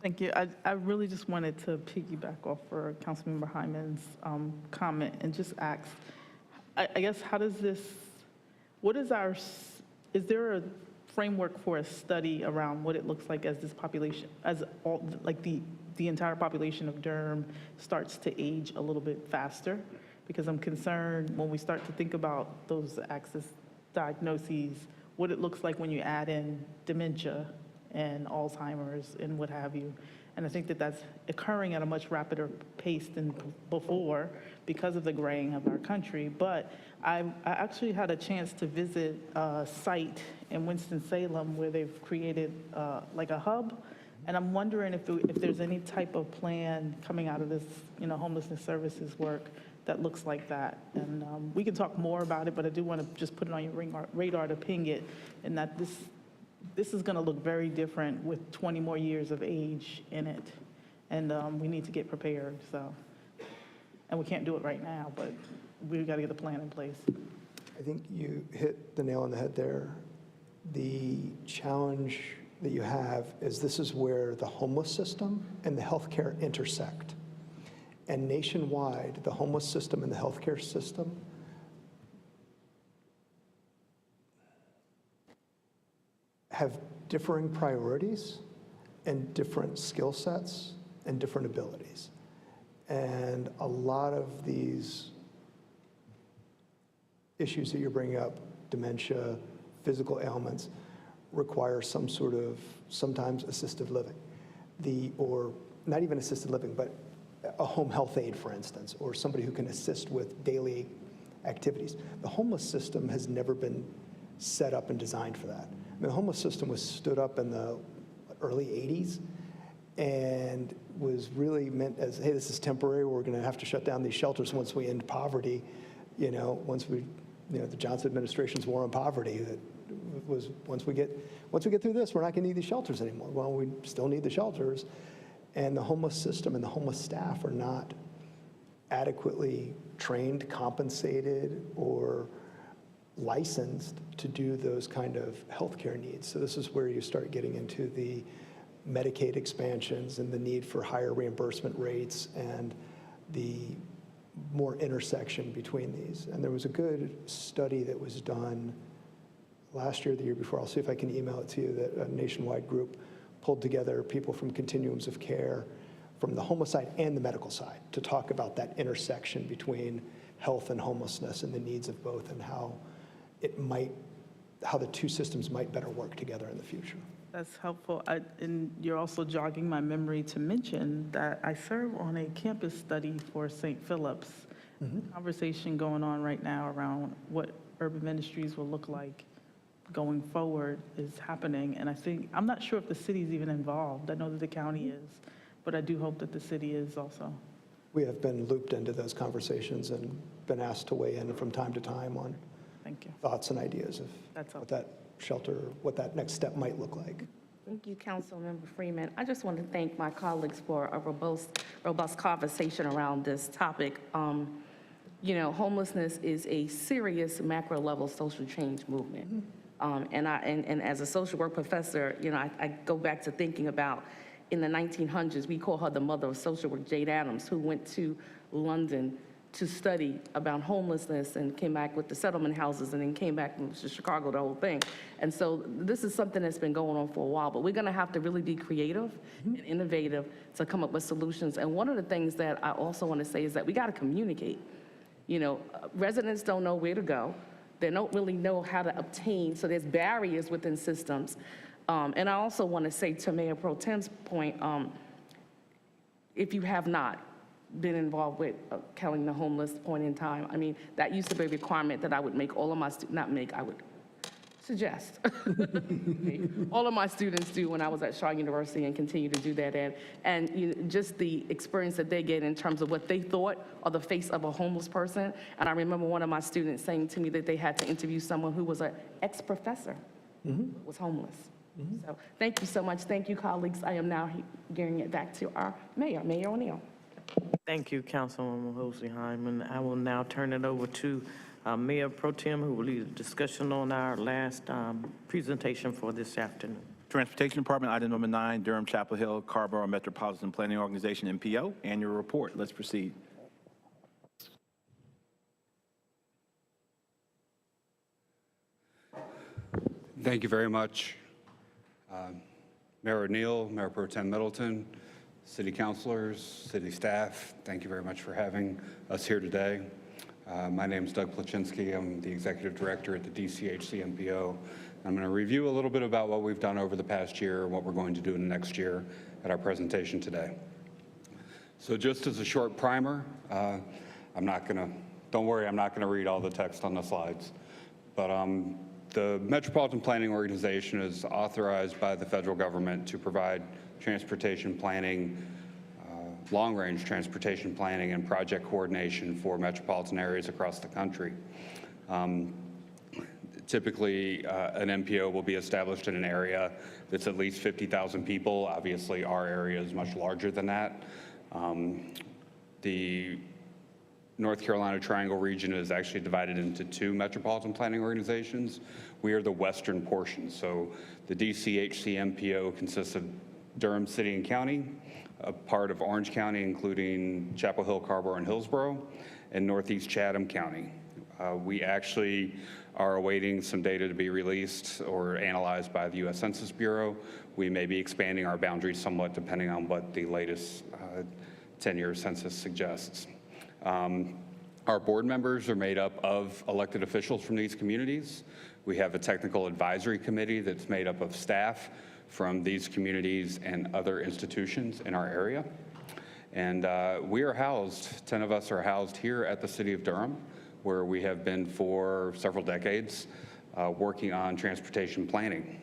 Thank you. I really just wanted to piggyback off for Councilmember Hyman's comment and just ask, I guess, how does this, what is is there a framework for a study around what it looks like as this population, as all, like the entire population of Durham starts to age a little bit faster? Because I'm concerned when we start to think about those Axis diagnoses, what it looks like when you add in dementia and Alzheimer's and what have you. And I think that that's occurring at a much rapider pace than before because of the graying of our country. But I actually had a chance to visit a site in Winston-Salem where they've created like a hub. And I'm wondering if there's any type of plan coming out of this, homelessness services work that looks like that. And we can talk more about it, but I do want to just put it on your radar to ping it, and that this is going to look very different with 20 more years of age in it. And we need to get prepared, so. And we can't do it right now, but we've got to get the plan in place. I think you hit the nail on the head there. The challenge that you have is this is where the homeless system and the healthcare intersect. And nationwide, the homeless system and the healthcare system have differing priorities and different skill sets and different abilities. And a lot of these issues that you're bringing up, dementia, physical ailments, require some sort of, sometimes assisted living. Or not even assisted living, but a home health aide, for instance, or somebody who can assist with daily activities. The homeless system has never been set up and designed for that. I mean, the homeless system was stood up in the early 80s and was really meant as, hey, this is temporary, we're going to have to shut down these shelters once we end poverty, once we, the Johnson administration's war on poverty, that was once we get through this, we're not going to need these shelters anymore. Well, we still need the shelters, and the homeless system and the homeless staff are not adequately trained, compensated, or licensed to do those kind of healthcare needs. So this is where you start getting into the Medicaid expansions and the need for higher reimbursement rates and the more intersection between these. And there was a good study that was done last year, the year before. I'll see if I can email it to you, that a nationwide group pulled together people from continuums of care from the homeless side and the medical side to talk about that intersection between health and homelessness and the needs of both, and how the two systems might better work together in the future. That's helpful. And you're also jogging my memory to mention that I serve on a campus study for St. Philip's. Conversation going on right now around what urban ministries will look like going forward is happening. And I'm not sure if the city's even involved. I know that the county is, but I do hope that the city is also. We have been looped into those conversations and been asked to weigh in from time to time on Thank you. thoughts and ideas of what that shelter, what that next step might look like. Thank you, Councilmember Freeman. I just want to thank my colleagues for a robust conversation around this topic. You know, homelessness is a serious macro-level social change movement. And as a social work professor, you know, I go back to thinking about in the 1900s, we call her the mother of social work, Jane Addams, who went to London to study about homelessness and came back with the settlement houses and then came back to Chicago, the whole thing. And so this is something that's been going on for a while, but we're gonna have to really be creative and innovative to come up with solutions. And one of the things that I also wanna say is that we gotta communicate. You know, residents don't know where to go. They don't really know how to obtain, so there's barriers within systems. And I also want to say to Mayor Pro Tem's point, if you have not been involved with killing the homeless point in time, I mean, that used to be a requirement that I would make all of my I would suggest all of my students do when I was at Shaw University and continue to do that. And you know, just the experience that they get in terms of what they thought of the face of a homeless person. And I remember one of my students saying to me that they had to interview someone who was an ex-professor, was homeless. So thank you so much. Thank you, colleagues. I am now gearing it back to our mayor, Mayor O'Neill. Thank you, Councilwoman Hosey-Hyman. I will now turn it over to Mayor Pro Tem, who will lead the discussion on our last presentation for this afternoon. Transportation Department, item number 9, Durham-Chapel Hill-Carrboro Metropolitan Planning Organization, MPO, annual report. Let's proceed. Thank you very much. Mayor O'Neill, Mayor Pro Tem Middleton, city councilors, city staff, thank you very much for having us here today. My name is Doug Placzynski. I'm the executive director at the DCHC MPO. I'm going to review a little bit about what we've done over the past year and what we're going to do in the next year at our presentation today. So just as a short primer, don't worry, I'm not going to read all the text on the slides, but the Metropolitan Planning Organization is authorized by the federal government to provide transportation planning, long-range transportation planning and project coordination for metropolitan areas across the country. Typically, an MPO will be established in an area that's at least 50,000 people. Obviously, our area is much larger than that. The North Carolina Triangle region is actually divided into 2 metropolitan planning organizations. We are the western portion, so the DCHC MPO consists of Durham City and County, a part of Orange County, including Chapel Hill, Carrboro, and Hillsborough, and Northeast Chatham County. We actually are awaiting some data to be released or analyzed by the U.S. Census Bureau. We may be expanding our boundaries somewhat depending on what the latest 10-year census suggests. Our board members are made up of elected officials from these communities. We have a technical advisory committee that's made up of staff from these communities and other institutions in our area. And we are housed, 10 of us are housed here at the City of Durham, where we have been for several decades working on transportation planning.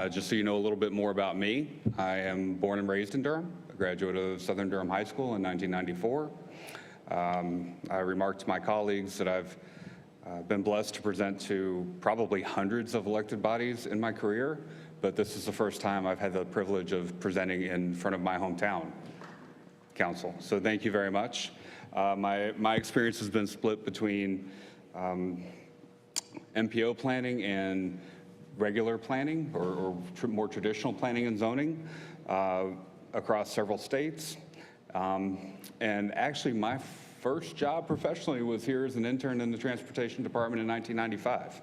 Just so you know a little bit more about me, I am born and raised in Durham, a graduate of Southern Durham High School in 1994. I remarked to my colleagues that I've been blessed to present to probably hundreds of elected bodies in my career, but this is the first time I've had the privilege of presenting in front of my hometown council. So thank you very much. My experience has been split between MPO planning and regular planning or more traditional planning and zoning across several states. And actually my first job professionally was here as an intern in the Transportation Department in 1995.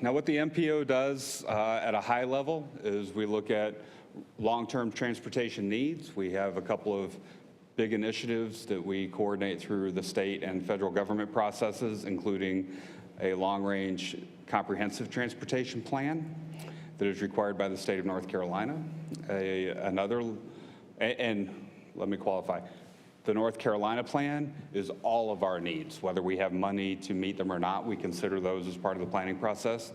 Now what the MPO does at a high level is we look at long-term transportation needs. We have a couple of big initiatives that we coordinate through the state and federal government processes, including a long-range comprehensive transportation plan that is required by the state of North Carolina. And let me qualify, the North Carolina plan is all of our needs. Whether we have money to meet them or not, we consider those as part of the planning process.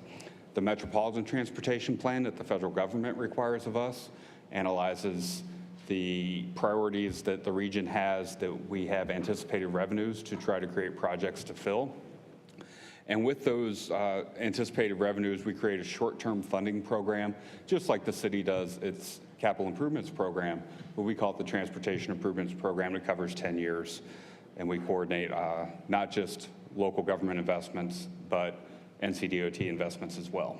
The Metropolitan Transportation Plan that the federal government requires of us analyzes the priorities that the region has that we have anticipated revenues to try to create projects to fill. And with those anticipated revenues, we create a short-term funding program, just like the city does its capital improvements program, but we call it the Transportation Improvements Program. It covers 10 years, and we coordinate not just local government investments, but NCDOT investments as well.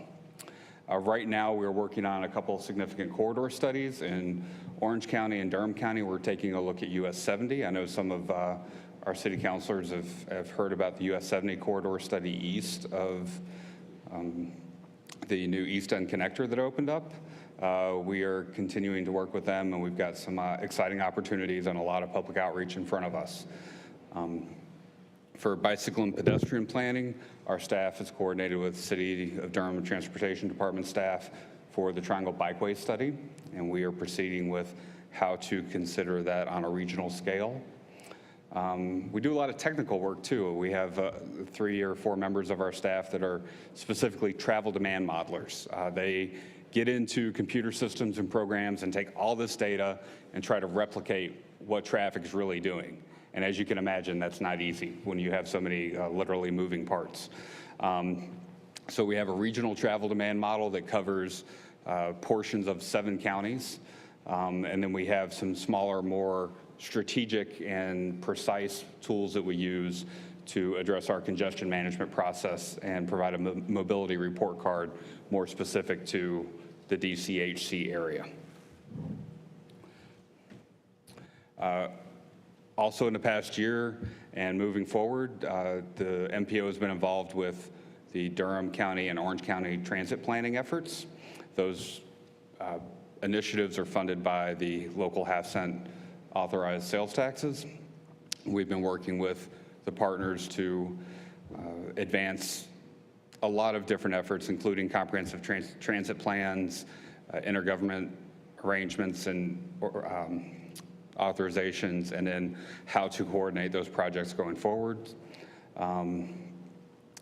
Right now, we're working on a couple of significant corridor studies in Orange County and Durham County. We're taking a look at US 70. I know some of our city councilors have heard about the US 70 corridor study east of the new East End connector that opened up. We are continuing to work with them, and we've got some exciting opportunities and a lot of public outreach in front of us. For bicycle and pedestrian planning, our staff is coordinated with City of Durham Transportation Department staff for the Triangle Bikeway Study, and we are proceeding with how to consider that on a regional scale. We do a lot of technical work too. We have 3 or 4 members of our staff that are specifically travel demand modelers. They get into computer systems and programs and take all this data and try to replicate what traffic is really doing. And as you can imagine, that's not easy when you have so many literally moving parts. So we have a regional travel demand model that covers portions of 7 counties. And then we have some smaller, more strategic and precise tools that we use to address our congestion management process and provide a mobility report card more specific to the DCHC area. Also in the past year and moving forward, the MPO has been involved with the Durham County and Orange County transit planning efforts. Those initiatives are funded by the local half-cent authorized sales taxes. We've been working with the partners to advance a lot of different efforts, including comprehensive transit plans, intergovernment arrangements and authorizations, and then how to coordinate those projects going forward. And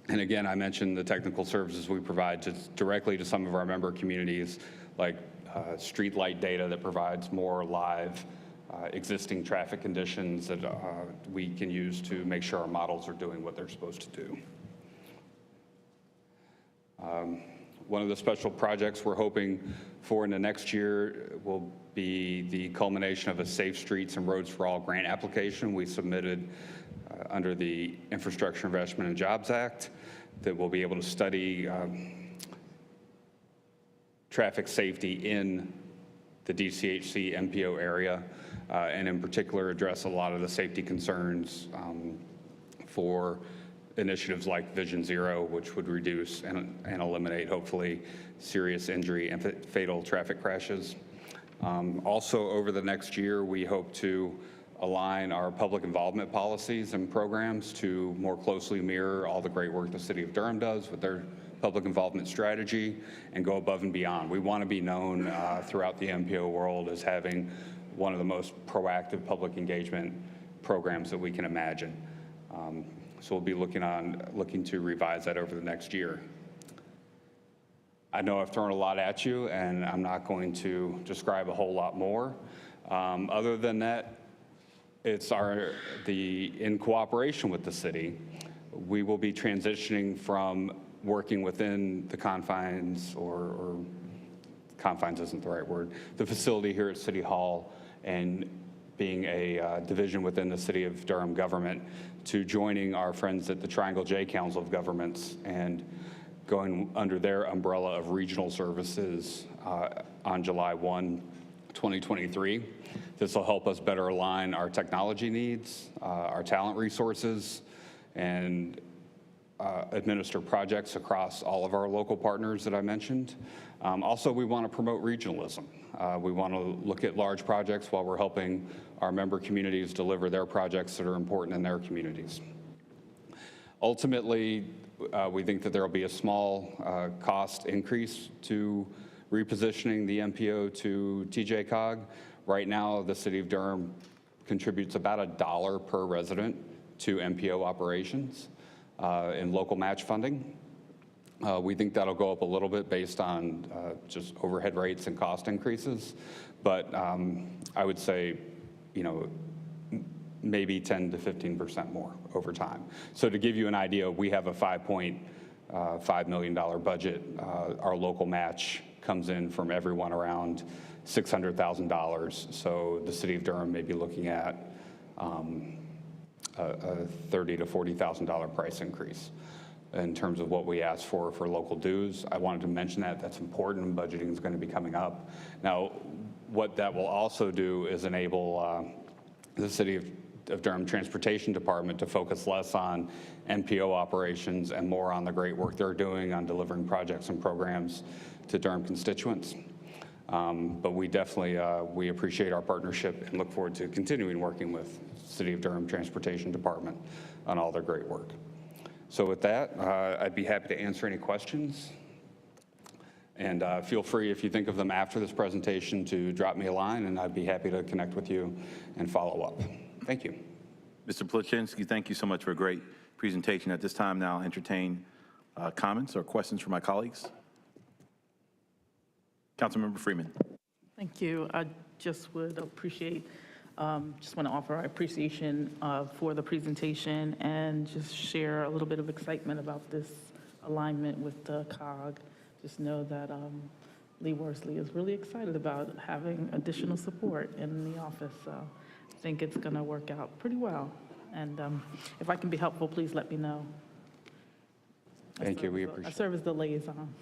again, I mentioned the technical services we provide directly to some of our member communities, like street light data that provides more live existing traffic conditions that we can use to make sure our models are doing what they're supposed to do. One of the special projects we're hoping for in the next year will be the culmination of a Safe Streets and Roads for All grant application we submitted under the Infrastructure Investment and Jobs Act that will be able to study traffic safety in the DCHC MPO area, and in particular address a lot of the safety concerns for initiatives like Vision Zero, which would reduce and eliminate, hopefully, serious injury and fatal traffic crashes. Also, over the next year, we hope to align our public involvement policies and programs to more closely mirror all the great work the City of Durham does with their public involvement strategy and go above and beyond. We want to be known throughout the MPO world as having one of the most proactive public engagement programs that we can imagine. So we'll be looking to revise that over the next year. I know I've thrown a lot at you, and I'm not going to describe a whole lot more. Other than that, it's in cooperation with the city, we will be transitioning from working within the confines, or confines isn't the right word, the facility here at City Hall, and being a division within the City of Durham government, to joining our friends at the Triangle J Council of Governments and going under their umbrella of regional services on July 1, 2023. This will help us better align our technology needs, our talent resources, and administer projects across all of our local partners that I mentioned. Also, we want to promote regionalism. We want to look at large projects while we're helping our member communities deliver their projects that are important in their communities. Ultimately, we think that there will be a small cost increase to repositioning the MPO to TJCOG. Right now, the City of Durham contributes about $1 per resident to MPO operations in local match funding. We think that'll go up a little bit based on just overhead rates and cost increases. But I would say, maybe 10 to 15% more over time. So to give you an idea, we have a $5.5 million budget. Our local match comes in from everyone around $600,000. So the city of Durham may be looking at a $30,000 to $40,000 price increase in terms of what we ask for local dues. I wanted to mention that. That's important. Budgeting is going to be coming up. Now, what that will also do is enable the City of Durham Transportation Department to focus less on NPO operations and more on the great work they're doing on delivering projects and programs to Durham constituents. But we definitely, we appreciate our partnership and look forward to continuing working with City of Durham Transportation Department on all their great work. So with that, I'd be happy to answer any questions. And feel free, if you think of them after this presentation, to drop me a line, and I'd be happy to connect with you and follow up. Thank you. Mr. Plachinsky, thank you so much for a great presentation. At this time now, entertain comments or questions from my colleagues. Councilmember Freeman. Thank you. I just would appreciate, just want to offer our appreciation for the presentation and just share a little bit of excitement about this alignment with the COG. Just know that Lee Worsley is really excited about having additional support in the office. So I think it's going to work out pretty well. And if I can be helpful, please let me know. Thank you. We appreciate it. I serve as the liaison.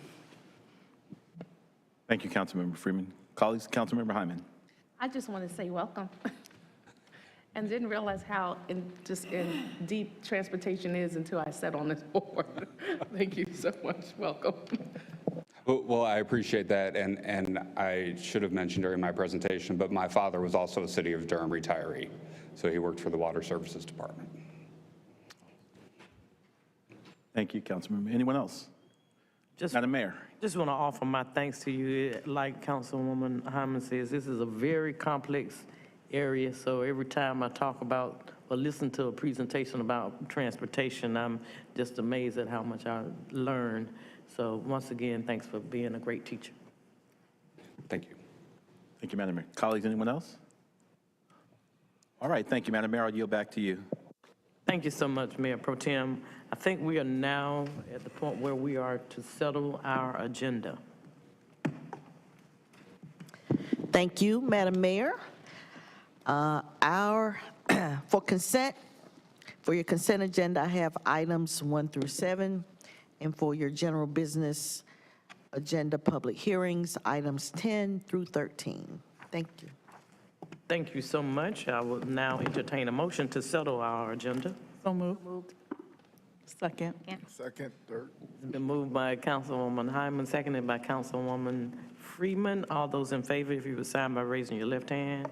Thank you, Councilmember Freeman. Colleagues, Councilmember Hyman. I just want to say welcome. And didn't realize how in deep transportation is until I sat on this board. Thank you so much. Welcome. Well, I appreciate that, and I should have mentioned during my presentation, but my father was also a City of Durham retiree, so he worked for the Water Services Department. Thank you, Councilmember. Anyone else? Madam Mayor. Just want to offer my thanks to you. Like Councilwoman Hyman says, this is a very complex area, so every time I talk about or listen to a presentation about transportation, I'm just amazed at how much I learned. So once again, thanks for being a great teacher. Thank you. Thank you, Madam Mayor. Colleagues, anyone else? All right, thank you, Madam Mayor. I'll yield back to you. Thank you so much, Mayor Pro Tem. I think we are now at the point where we are to settle our agenda. Thank you, Madam Mayor. For your consent agenda, I have items 1 through 7, and for your general business agenda public hearings, items 10 through 13. Thank you. Thank you so much. I will now entertain a motion to settle our agenda. So moved. Second. Second, third. It's been moved by Councilwoman Hyman, seconded by Councilwoman Freeman. All those in favor, if you would sign by raising your left hand.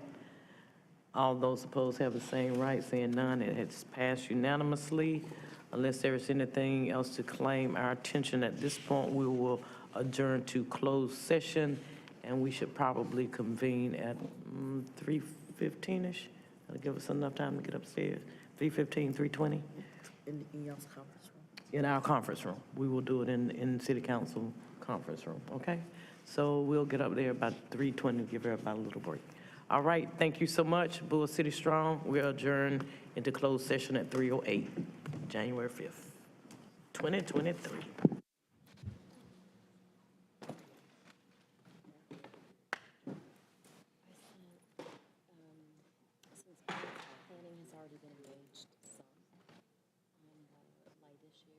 All those opposed have the same right, saying none. It has passed unanimously. Unless there is anything else to claim our attention at this point, we will adjourn to closed session, and we should probably convene at 3:15-ish. That'll give us enough time to get upstairs. 3:15, 3:20. In y'all's conference room. In our conference room. We will do it in City Council conference room, okay? So we'll get up there about 3:20, give everybody a little break. All right, thank you so much. Bull City Strong, we adjourn into closed session at 3:08, January 5th, 2023. Since planning has already been engaged some on the light issue.